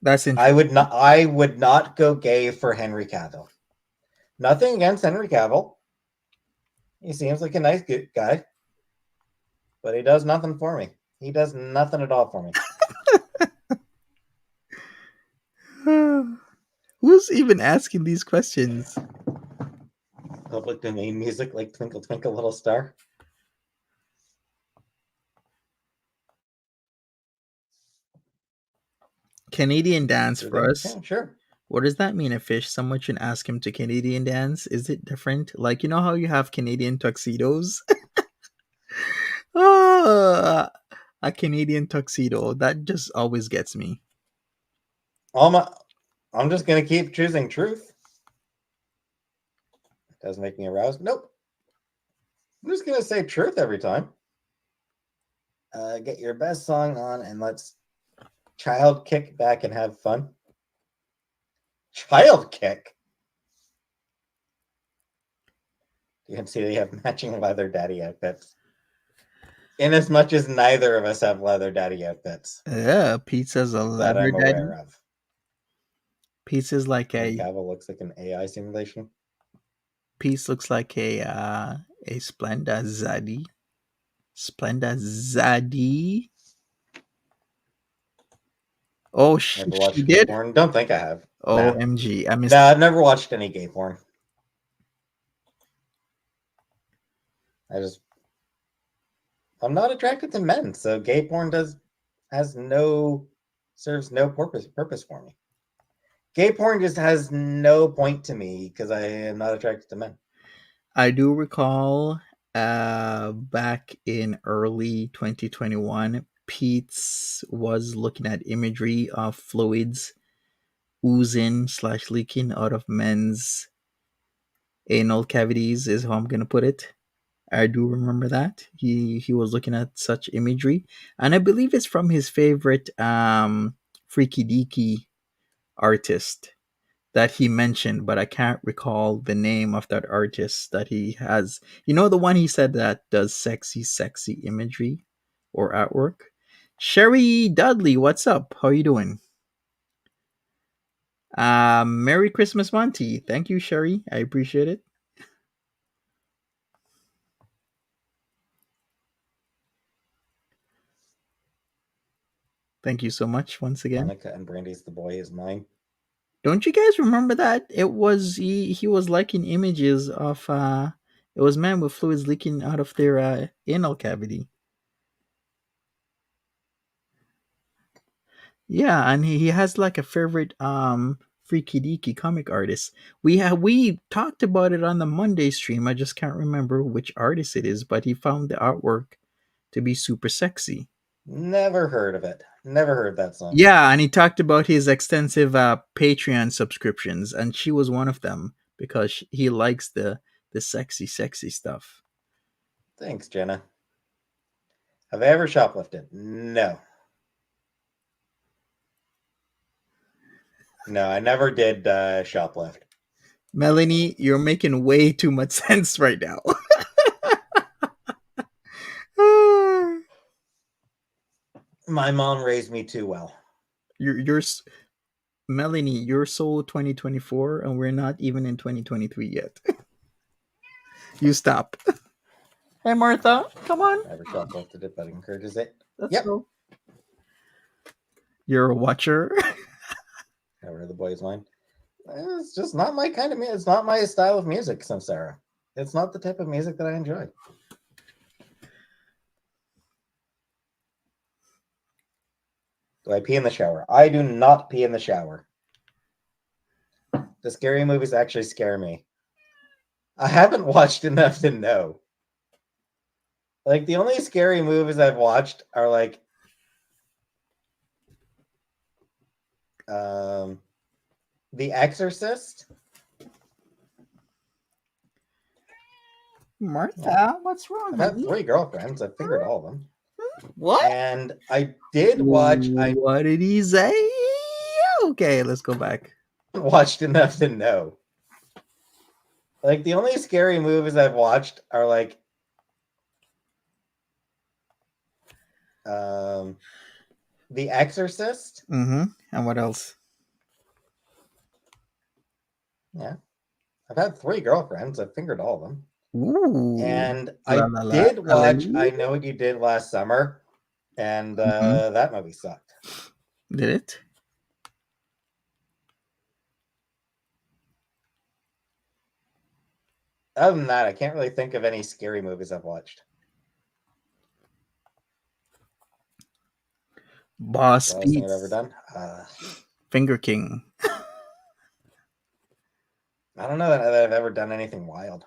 That's interesting. I would not go gay for Henry Cavill. Nothing against Henry Cavill. He seems like a nice good guy. But he does nothing for me. He does nothing at all for me. Who's even asking these questions? Public domain music like Twinkle Twinkle Little Star. Canadian dance for us. Yeah, sure. What does that mean, a fish? Someone should ask him to Canadian dance. Is it different? Like, you know how you have Canadian tuxedos? A Canadian tuxedo. That just always gets me. I'm just going to keep choosing truth. It doesn't make me aroused. Nope. I'm just going to say truth every time. Get your best song on and let's child kick back and have fun. Child kick? You can see they have matching leather daddy outfits. In as much as neither of us have leather daddy outfits. Yeah, Pizza's a leather that I'm daddy. aware of. Pizza's like Cavill looks like an AI simulation. Peetz looks like a Splenda Zaddy. Splenda Zaddy. Oh, she did? Porn? Don't think I have. OMG. I missed. No, I've never watched any gay porn. I'm not attracted to men, so gay porn serves no purpose for me. Gay porn just has no point to me because I am not attracted to men. I do recall back in early 2021, Peetz was looking at imagery of fluids oozing slash leaking out of men's anal cavities, is how I'm gonna put it. I do remember that he was looking at such imagery, and I believe it's from his favorite freaky deaky artist that he mentioned, but I can't recall the name of that artist that he has. You know, the one he said that does sexy imagery or artwork. Sherry Dudley, what's up? How you doing? Merry Christmas, Monty. Thank you, Sherry. I appreciate it. Thank you so much once again. Monica and Brandy's The Boy Is Mine. Don't you guys remember that? It was he was liking images of it was men with fluids leaking out of their anal cavity. Yeah, and he has like a favorite freaky deaky comic artist. We talked about it on the Monday stream. I just can't remember which artist it is, but he found the artwork to be super sexy. Never heard of it. Never heard that song. Yeah, and he talked about his extensive Patreon subscriptions, and she was one of them because he likes the sexy stuff. Thanks, Jenna. Have I ever shoplifted? No. No, I never did shoplift. Melanie, you're making way too much sense right now. My mom raised me too well. You're Melanie, you're so 2024, and we're not even in 2023 yet. You stop. Hey, Martha, come on. Never shoplifted it, but encourages it. Let's Yep. go. You're a watcher. Never The Boy Is Mine. It's just not my kind of music. It's not my style of music, Samsara. It's not the type of music that I enjoy. Do I pee in the shower? I do not pee in the shower. The scary movies actually scare me. I haven't watched enough to know. Like, the only scary movies I've watched are like The Exorcist. Martha, what's wrong I've with had you? 3 girlfriends. I've figured all of them. What? And I did watch. I What did he say? Okay, let's go back. haven't watched enough to know. Like, the only scary movies I've watched are like The Exorcist. Mm-hmm. And what else? Yeah. I've had 3 girlfriends. I've fingered all of them. Ooh. And La, I la, la, did watch hallelujah. I Know What You Did Last Summer. And that movie sucked. Did it? Other than that, I can't really think of any scary movies I've watched. Boss The last thing I've Peetz. ever done. Finger King. I don't know that I've ever done anything wild.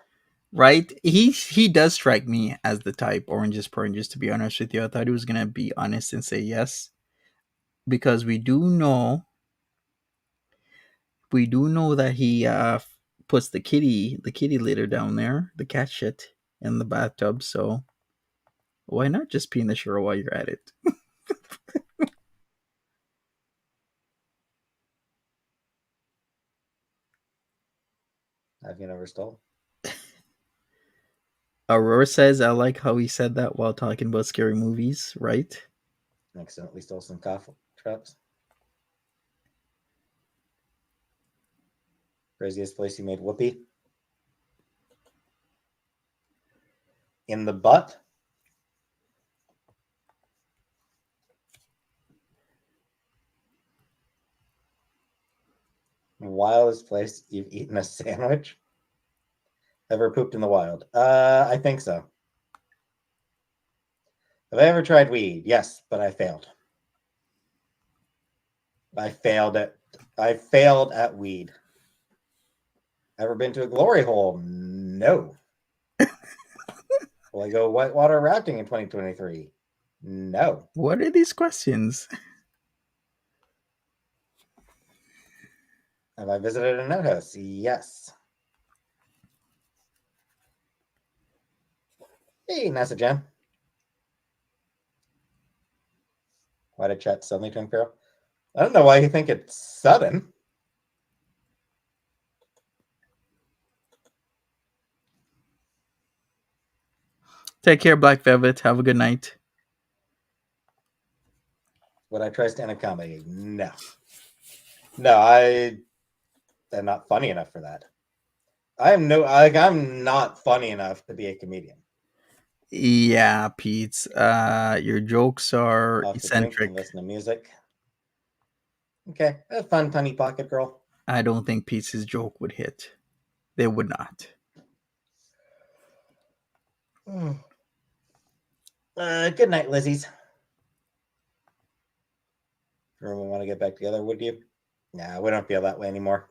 Right? He does strike me as the type, oranges oranges, to be honest with you. I thought he was gonna be honest and say yes. Because we do know that he puts the kitty litter down there, the cat shit in the bathtub, so why not just pee in the shower while you're at it? Have you never stole? Aurora says, I like how he said that while talking about scary movies, right? Accidentally stole some cough traps. Craziest place you made whoopee? In the butt? Wildest place you've eaten a sandwich? Ever pooped in the wild? I think so. Have I ever tried weed? Yes, but I failed. I failed at weed. Ever been to a glory hole? No. Will I go whitewater rafting in 2023? No. What are these questions? Have I visited an outhouse? Yes. Hey, NASA Jen. Why did chat suddenly turn feral? I don't know why you think it's sudden. Take care, Black Velvet. Have a good night. Would I try stand-up comedy? No. No, I am not funny enough for that. I'm not funny enough to be a comedian. Yeah, Peetz. Your jokes are Off to drink eccentric. and listen to music. Okay, have fun, Tiny Pocket Girl. I don't think Peetz's joke would hit. They would not. Good night, Lizzies. Everyone want to get back together, would you? Nah, we don't feel that way anymore.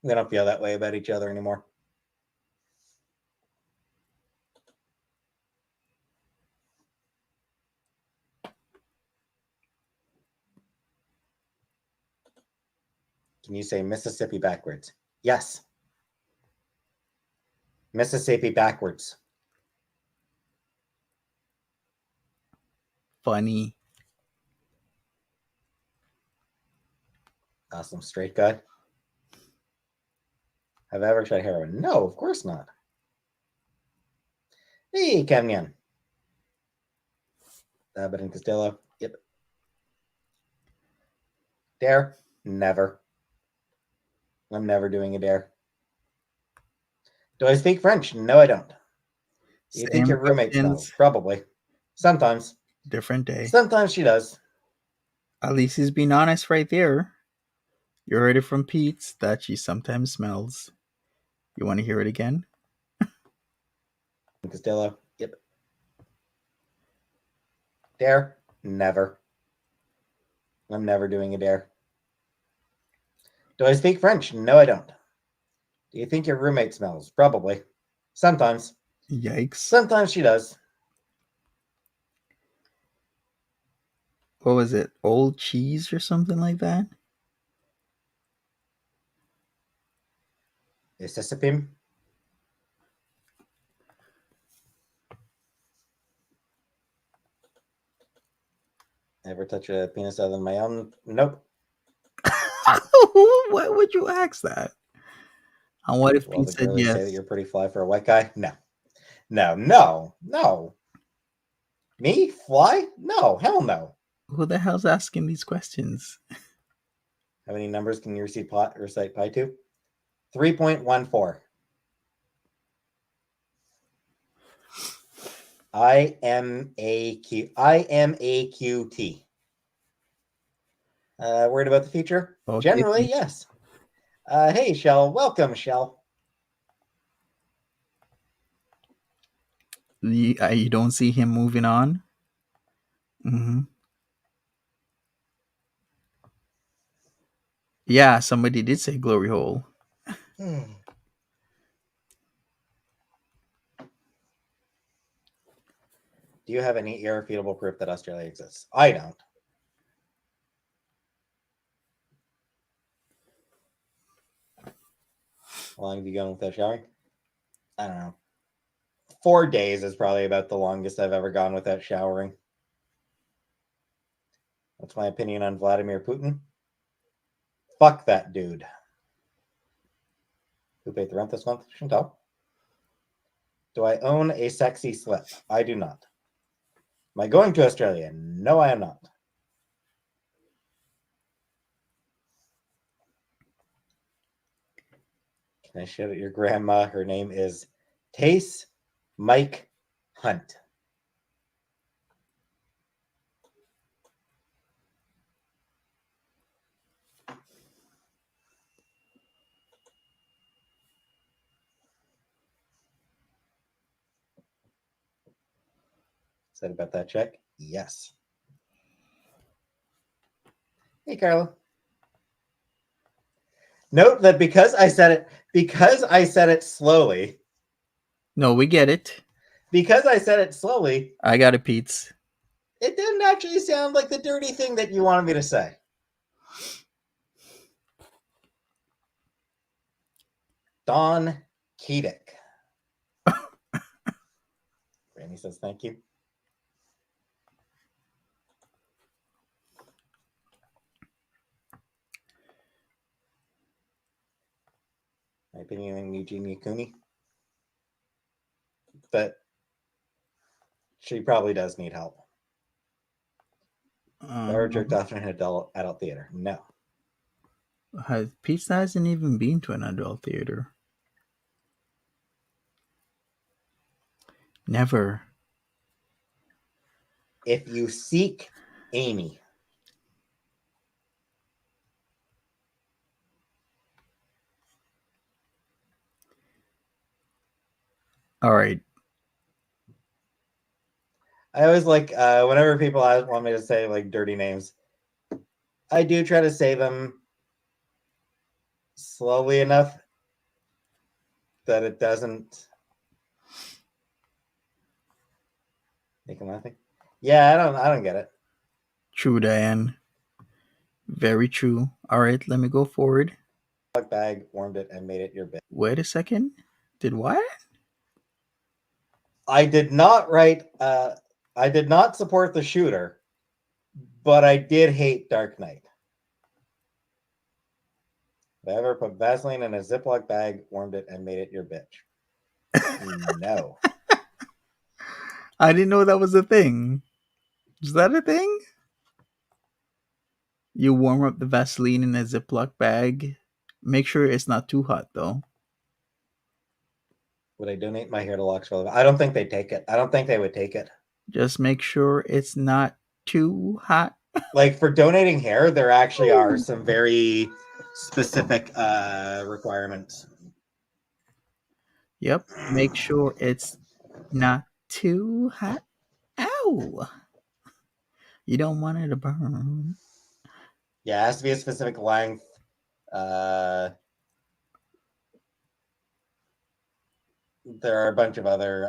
We don't feel that way about each other anymore. Can you say Mississippi backwards? Yes. Mississippi backwards. Funny. Awesome straight guy. Have I ever tried heroin? No, of course not. Hey, Camnian. Abbott and Costello. Yep. Dare? Never. I'm never doing a dare. Do I speak French? No, I don't. Do you think Same your roommate questions, smells? Probably. Sometimes. different day. Sometimes she does. At least he's being honest right there. You heard it from Peetz that she sometimes smells. You want to hear it again? Costello. Yep. Dare? Never. I'm never doing a dare. Do I speak French? No, I don't. Do you think your roommate smells? Probably. Sometimes. Yikes. Sometimes she does. What was it? Old cheese or something like that? Is this a pim? Ever touch a penis other than my own? Nope. Why would you ask that? And what if Well, Pete the said girlies yes? say that you're pretty fly for a white guy? No. No, no, no. Me? Fly? No, hell no. Who the hell's asking these questions? How many numbers can you recite pi to? 3.14. IMAQT. Worried about the future? Okay, Generally, Pete. yes. Hey, Shell. Welcome, Shell. You don't see him moving on? Mm-hmm. Yeah, somebody did say glory hole. Do you have any irrefutable proof that Australia exists? I don't. How long have you gone without showering? I don't know. 4 days is probably about the longest I've ever gone without showering. What's my opinion on Vladimir Putin? Fuck that dude. Who paid the rent this month? Chantal. Do I own a sexy slip? I do not. Am I going to Australia? No, I am not. Can I shout at your grandma? Her name is Tace Mike Hunt. Said about that check? Yes. Hey, Carla. Note that because I said it slowly, No, we get it. I got it, Pete. it didn't actually sound like the dirty thing that you wanted me to say. Don Kedick. Randy says thank you. My opinion on Eugenia Cooney. But she probably does need help. Ever jerked off in an adult theater? No. Peetz hasn't even been to an adult theater. Never. If you seek Amy. All right. I always like whenever people want me to say like dirty names, I do try to say them slowly enough that it doesn't make them laughing. Yeah, I don't get it. True, Diane. Very true. All right, let me go forward. Bag, warmed it, and made it your bit. Wait a second. Did what? I did not write. I did not support the shooter, but I did hate Dark Knight. If I ever put Vaseline in a Ziploc bag, warmed it, and made it your bitch. No. I didn't know that was a thing. Is that a thing? You warm up the Vaseline in a Ziploc bag. Make sure it's not too hot, though. Would I donate my hair to Locksville? I don't think they'd take it. I don't think they would take it. Just make sure it's not too hot. Like for donating hair, there actually are some very specific requirements. Yep. Make sure it's not too hot. Ow! You don't want it to burn. Yeah, it has to be a specific length. There are a bunch of other.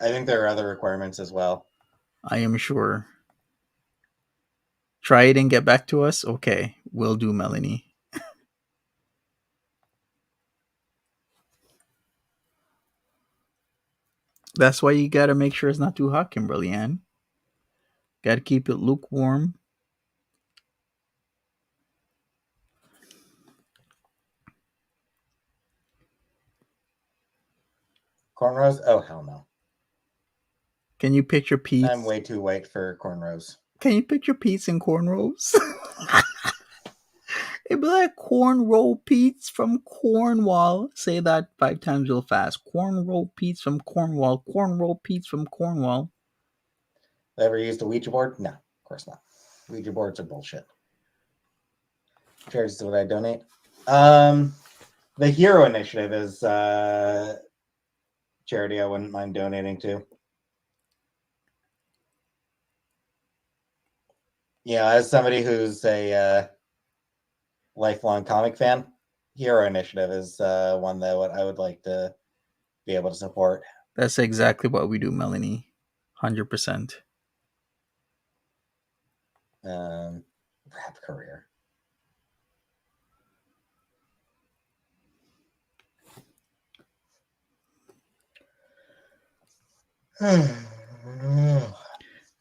I think there are other requirements as well. I am sure. Try it and get back to us. Okay, will do, Melanie. That's why you gotta make sure it's not too hot, Kimberly Ann. Gotta keep it lukewarm. Cornrows? Oh, hell no. Can you picture Peetz? I'm way too white for cornrows. Can you picture Peetz in cornrows? It'd be like cornrow Peetz from Cornwall. Say that 5 times real fast. Cornrow Peetz from Cornwall. Cornrow Peetz from Cornwall. Ever used a Ouija board? No, of course not. Ouija boards are bullshit. Charities would I donate? The Hero Initiative is charity I wouldn't mind donating to. Yeah, as somebody who's a lifelong comic fan, Hero Initiative is one that I would like to be able to support. That's exactly what we do, Melanie. 100%. Rap career.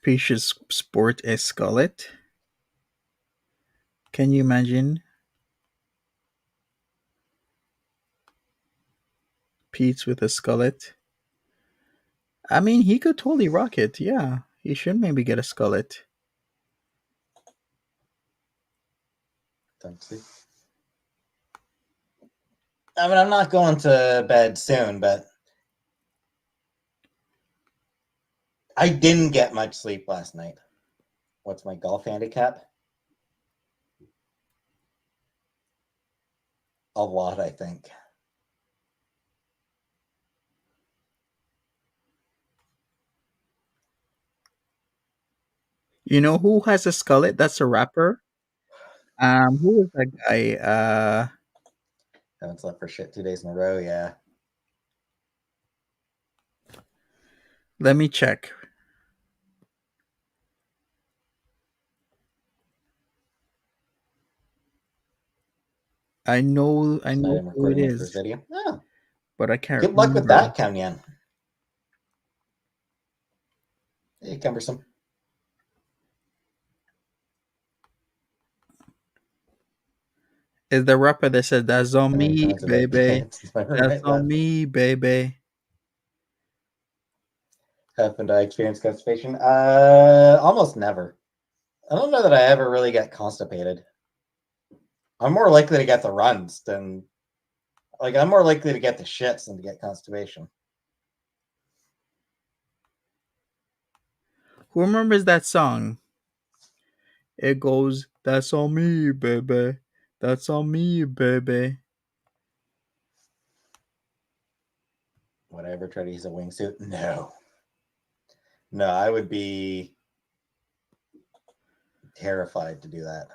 Peach's sport a skullet. Can you imagine? Peetz with a skullet. I mean, he could totally rock it. Yeah, he should maybe get a skullet. Don't see. I mean, I'm not going to bed soon, but I didn't get much sleep last night. What's my golf handicap? A lot, I think. You know who has a skullet? That's a rapper. Who was that guy? Haven't slept for shit 2 days in a row, yeah. Let me check. I know Tonight I'm who it recording my first is, video. Yeah. but I can't Good luck with remember. that, Kanyan. Hey, cumbersome. Is the rapper that said that's on I mean, me, that's about baby? it's my That's right on left. me, baby. Haven't I experienced constipation? Almost never. I don't know that I ever really get constipated. I'm more likely to get the runs than, like, I'm more likely to get the shits than to get constipation. Who remembers that song? It goes, "That's on me, baby. That's on me, baby." Would I ever try to use a wingsuit? No. No, I would be terrified to do that.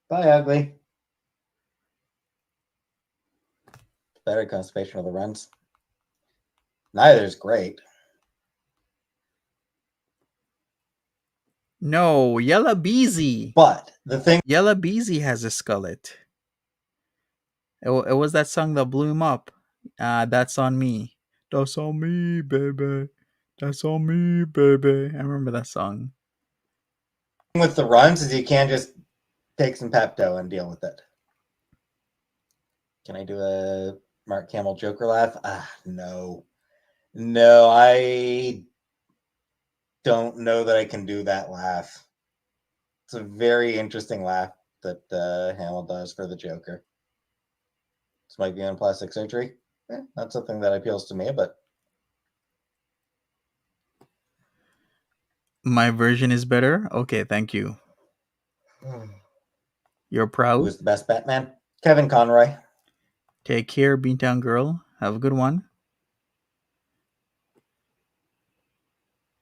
Bye, ugly. Better constipation or the runs. Neither is great. No, Yella Beezy. But the thing Yella Beezy has a skullet. It was that song that blew him up. That's on me. That's on me, baby. That's on me, baby. I remember that song. with the runs is you can't just take some Pepto and deal with it. Can I do a Mark Hamill Joker laugh? No. No, I don't know that I can do that laugh. It's a very interesting laugh that Hamill does for the Joker. This might be on plastic surgery. Not something that appeals to me, but My version is better? Okay, thank you. You're proud? who's the best Batman? Kevin Conroy. Take care, Beantown Girl. Have a good one.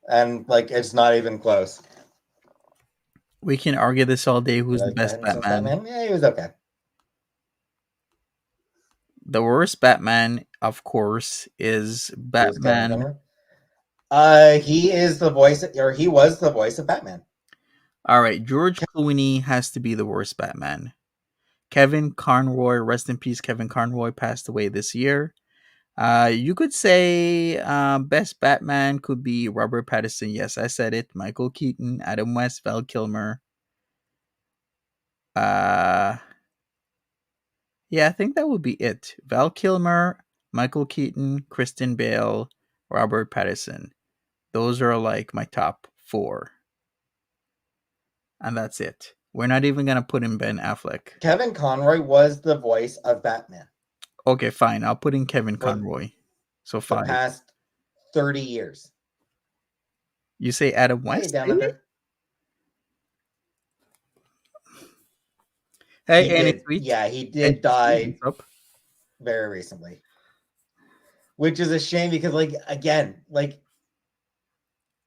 And, like, it's not even close. We can argue this all day. Who's the Like best Batman? Yeah, he was okay. The worst Batman, of course, is Who was Kevin Batman. Conroy? He is the voice, or he was the voice of Batman. All right, George Clooney has to be the worst Batman. Kevin Conroy, rest in peace. Kevin Conroy passed away this year. You could say best Batman could be Robert Pattinson. Yes, I said it. Michael Keaton, Adam West, Val Kilmer. Yeah, I think that would be it. Val Kilmer, Michael Keaton, Kristen Bale, Robert Pattinson. Those are like my top 4. And that's it. We're not even going to put in Ben Affleck. Kevin Conroy was the voice of Batman. Okay, fine. I'll put in Kevin Conroy. So The 5. past 30 years. You say Adam Hey, West? down Really? under. Hey, He Annie did. Sweet. Yeah, he Annie did Sweet, die what's up? very recently. Which is a shame because, like, again, like,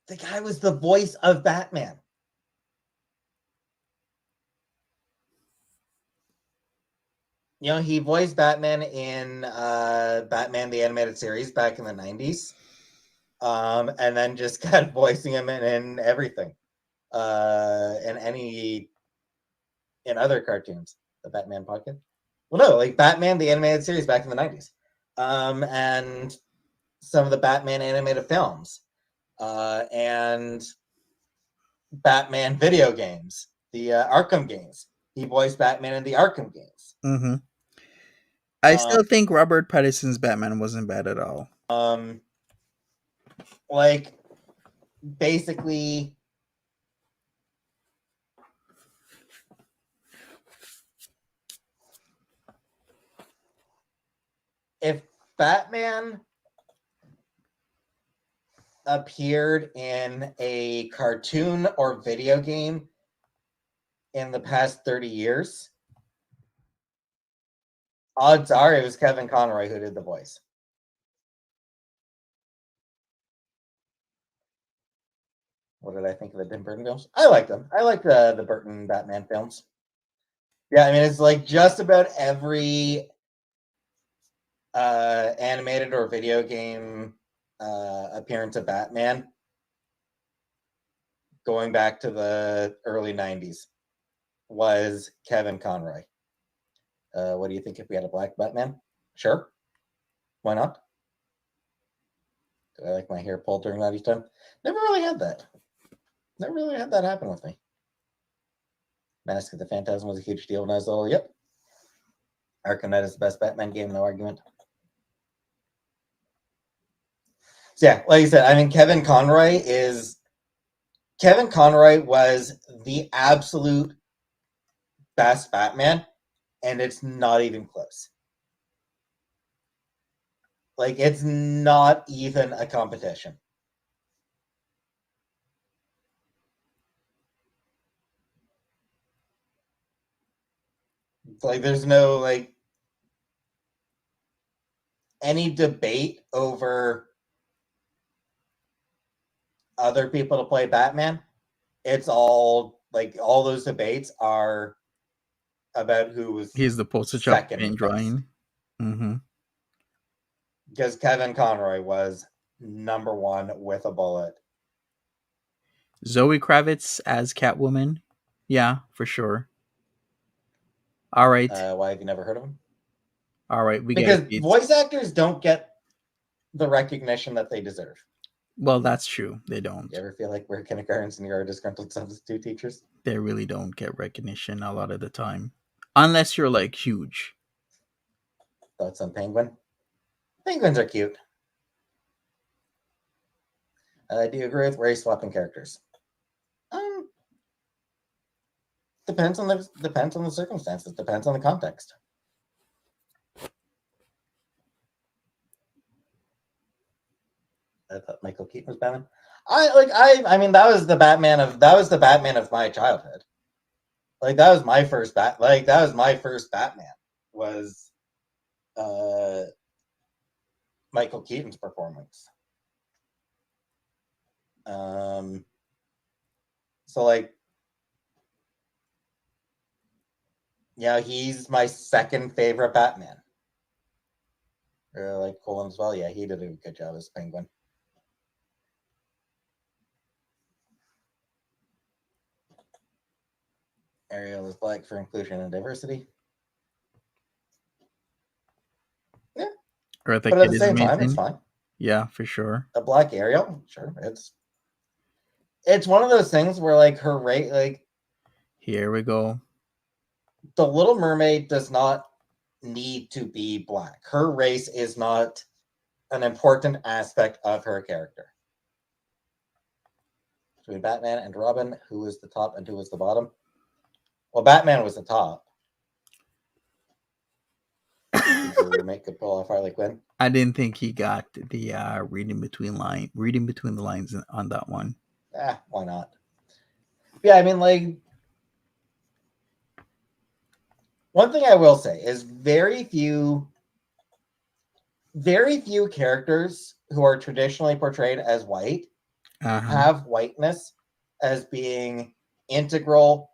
the guy was the voice of Batman. You know, he voiced Batman in Batman the Animated Series back in the 90s. And then just kept voicing him in everything. In other cartoons. The Batman podcast. Well, no, like Batman the Animated Series back in the 90s. And some of the Batman animated films. And Batman video games. The Arkham games. He voiced Batman in the Arkham games. Mm-hmm. I still think Robert Pattinson's Batman wasn't bad at all. Like, basically, if Batman appeared in a cartoon or video game in the past 30 years, odds are it was Kevin Conroy who did the voice. What did I think of the Tim Burton films? I like them. I like the Burton Batman films. Yeah, I mean, it's like just about every animated or video game appearance of Batman going back to the early 90s was Kevin Conroy. What do you think if we had a black Batman? Sure. Why not? Do I like my hair pulled during that each time? Never really had that. Never really had that happen with me. Mask of the Phantasm was a huge deal when I was little. Yep. Arkham Knight is the best Batman game, no argument. So yeah, like I said, I mean, Kevin Conroy was the absolute best Batman, and it's not even close. Like, it's not even a competition. Like, there's no, like, any debate over other people to play Batman. It's all, like, all those debates are about who was He's the poster child second paint best. drawing. Mm-hmm. Because Kevin Conroy was number one with a bullet. Zoe Kravitz as Catwoman. Yeah, for sure. All right. Why have you never heard of him? All right. We Because get it. voice actors don't get the recognition that they deserve. Well, that's true. They don't. You ever feel like we're kindergartens and you're disgruntled substitute teachers? They really don't get recognition a lot of the time. Unless you're like huge. Thoughts on Penguin? Penguins are cute. Do you agree with race swapping characters? Depends on the circumstances. Depends on the context. I thought Michael Keaton was Batman. I mean that was the Batman of my childhood. Like that was my first Batman was Michael Keaton's performance. So like yeah, he's my second favorite Batman. Like Colin as well. Yeah, he did a good job as Penguin. Ariel is black for inclusion and diversity. Yeah. Eartha But at Kitt the is same time, amazing. it's fine. Yeah, for sure. A black Ariel, sure. It's one of those things where like her rate, like Here we go. the Little Mermaid does not need to be black. Her race is not an important aspect of her character. Between Batman and Robin, who was the top and who was the bottom? Well, Batman was the top. The remake could pull off Harley Quinn. I didn't think he got the reading between the lines on that one. Why not? Yeah, I mean, like, one thing I will say is very few characters who are traditionally portrayed as white have whiteness as being integral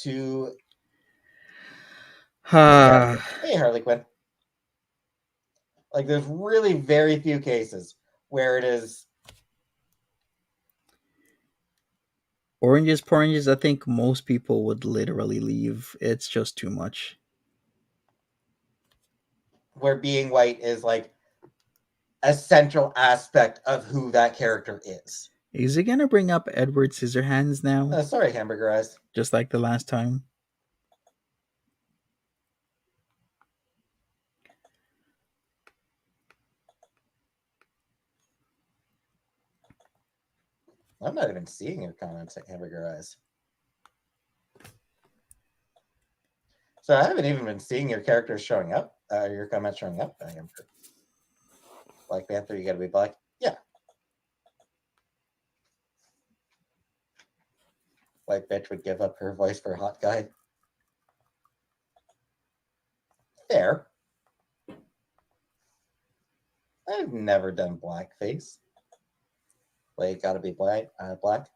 to hey, Harley Quinn. Like, there's really very few cases where it is Oranges, Poranges, I think most people would literally leave. It's just too much. where being white is like a central aspect of who that character is. Is he gonna bring up Edward Scissorhands now? Sorry, Hamburger Eyes. Just like the last time? I'm not even seeing your comments at Hamburger Eyes. So I haven't even been seeing your characters showing up, your comments showing up. Black Panther, you gotta be black. Yeah. White bitch would give up her voice for a hot guy. Fair. I've never done blackface. Like, gotta be black. Black.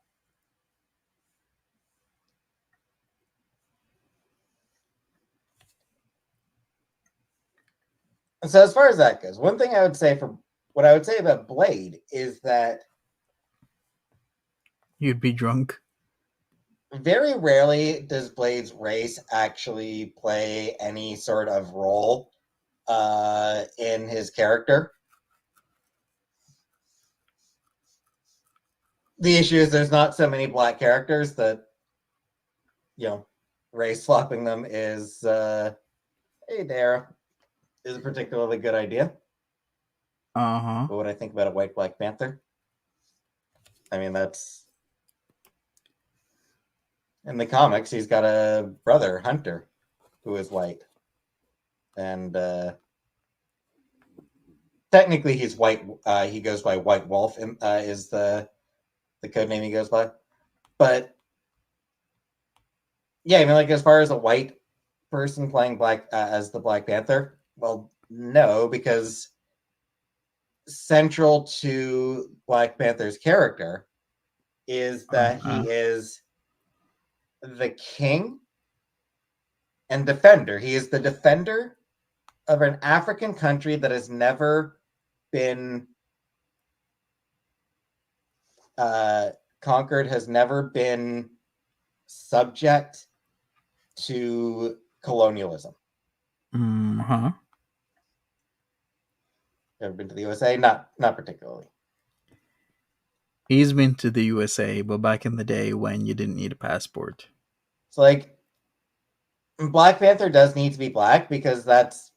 And so as far as that goes, one thing I would say for what I would say about Blade is that You'd be drunk. very rarely does Blade's race actually play any sort of role in his character. The issue is there's not so many black characters that, race swapping them is, hey, Dara, is a particularly good idea. Uh-huh. But what I think about a white Black Panther, I mean, that's... In the comics, he's got a brother, Hunter, who is white. And technically he's white. He goes by White Wolf, is the code name he goes by. But yeah, I mean, like, as far as a white person playing black as the Black Panther, well, no, because central to Black Panther's character is that he is the king and defender. He is the defender of an African country that has never been conquered, has never been subject to colonialism. Uh-huh. Ever been to the USA? Not particularly. He's been to the USA, but back in the day when you didn't need a passport. It's like Black Panther does need to be black because that's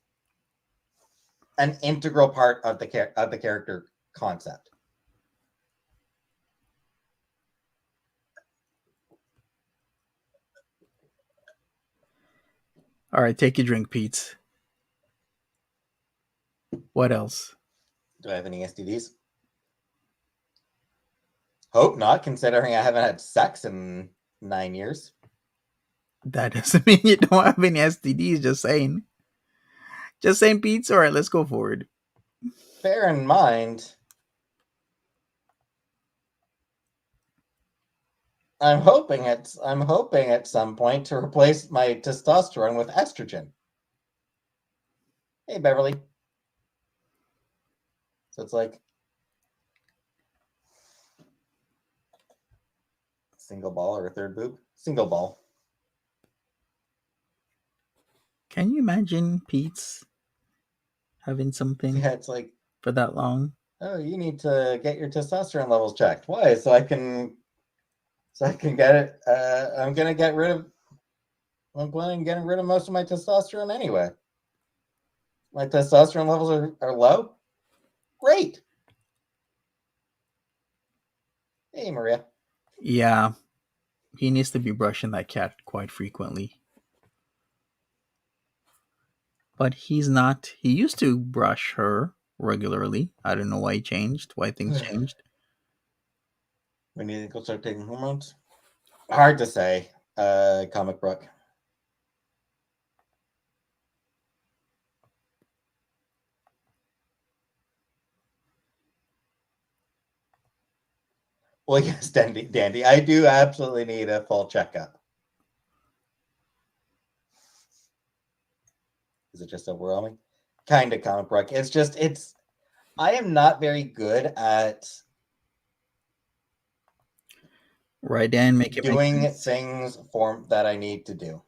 an integral part of the character concept. All right, take your drink, Peetz. What else? Do I have any STDs? Hope not, considering I haven't had sex in 9 years. That doesn't mean you don't have any STDs, just saying. Just saying, Peetz. All right, let's go forward. Bear in mind, I'm hoping at some point to replace my testosterone with estrogen. Hey, Beverly. So it's like single ball or a third boob? Single ball. Can you imagine Peetz having something Yeah, it's like, for that long? oh, you need to get your testosterone levels checked. Why? So I can get it. I'm planning on getting rid of most of my testosterone anyway. My testosterone levels are low. Great. Hey, Maria. Yeah, he needs to be brushing that cat quite frequently. But he's not. He used to brush her regularly. I don't know why he changed, why things changed. When do you think he'll start taking hormones? Hard to say. Comic book. Well, yes, Dandy. I do absolutely need a full checkup. Is it just overwhelming? Kind of, comic book. I am not very good at Right, Dan, make it doing make sense. things that I need to do.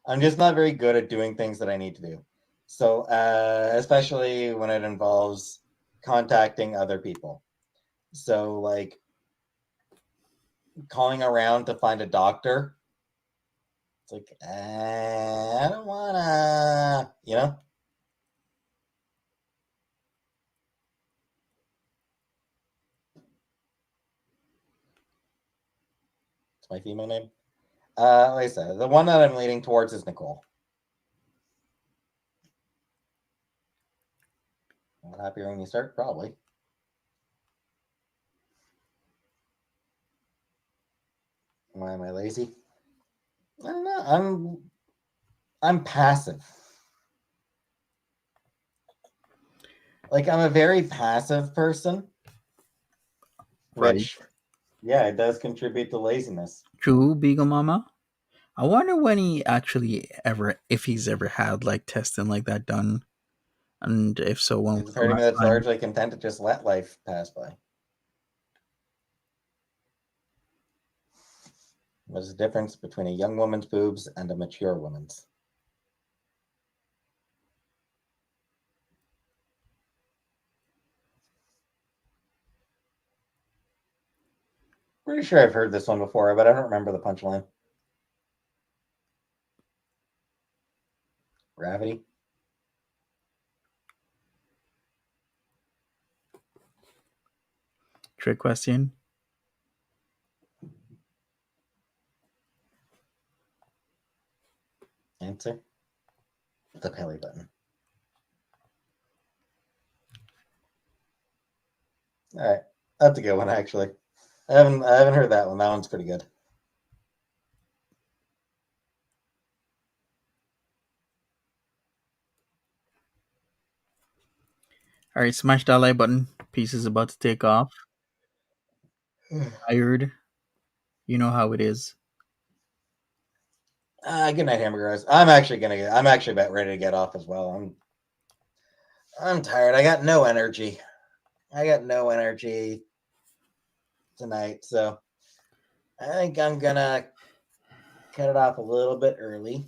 I'm just not very good at doing things that I need to do. So, especially when it involves contacting other people. So, like, calling around to find a doctor. It's like, I don't wanna, It's my female name. Like I said, the one that I'm leaning towards is Nicole. Not happier when you start, probably. Why am I lazy? I don't know. I'm passive. Like, I'm a very passive person. Right. Which, yeah, it does contribute to laziness. True, Beagle Mama. I wonder when he actually if he's ever had like testing like that done. And if so, when Is was the the 30 last minutes time? largely content to just let life pass by? What's the difference between a young woman's boobs and a mature woman's? Pretty sure I've heard this one before, but I don't remember the punchline. Gravity? Trick question. Answer? The belly button. All right, that's a good one actually. I haven't heard that one. That one's pretty good. All right, smash that like button. Peetz is about to take off. Tired. You know how it is. Good night, hamburger guys. I'm actually about ready to get off as well. I'm tired. I got no energy. Tonight, so I think I'm gonna cut it off a little bit early.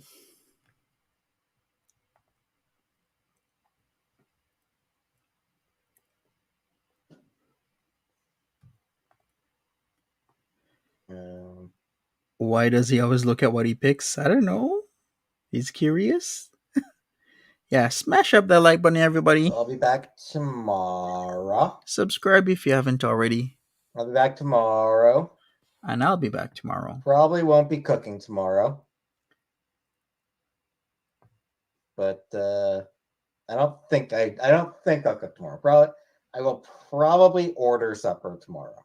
Why does he always look at what he picks? I don't know. He's curious. Yeah, smash up that like button, everybody. So I'll be back tomorrow. Subscribe if you haven't already. I'll be back tomorrow. And I'll be back tomorrow. Probably won't be cooking tomorrow, but I don't think I'll cook tomorrow. I will probably order supper tomorrow.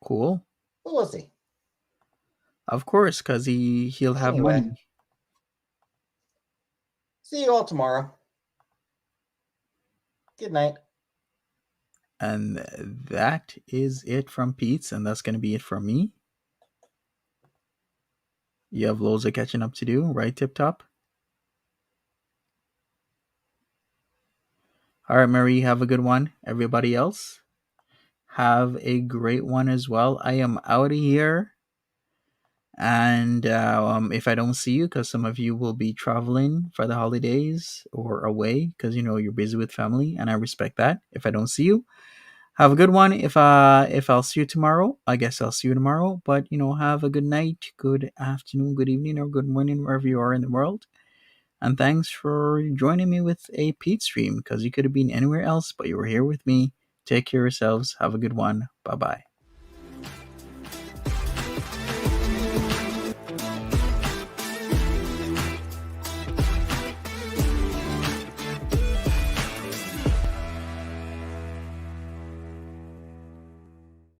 Cool. But we'll see. Of course, because he'll have Anyway. money. See you all tomorrow. Good night. And that is it from Peetz, and that's going to be it from me. You have loads of catching up to do, right, Tip Top? All right, Mary, have a good one. Everybody else, have a great one as well. I am out of here. And if I don't see you, because some of you will be traveling for the holidays or away, because you're busy with family, and I respect that. If I don't see you, have a good one. If I'll see you tomorrow, I guess I'll see you tomorrow. But have a good night, good afternoon, good evening, or good morning wherever you are in the world. And thanks for joining me with a Peetz stream, because you could have been anywhere else, but you were here with me. Take care of yourselves. Have a good one. Bye bye.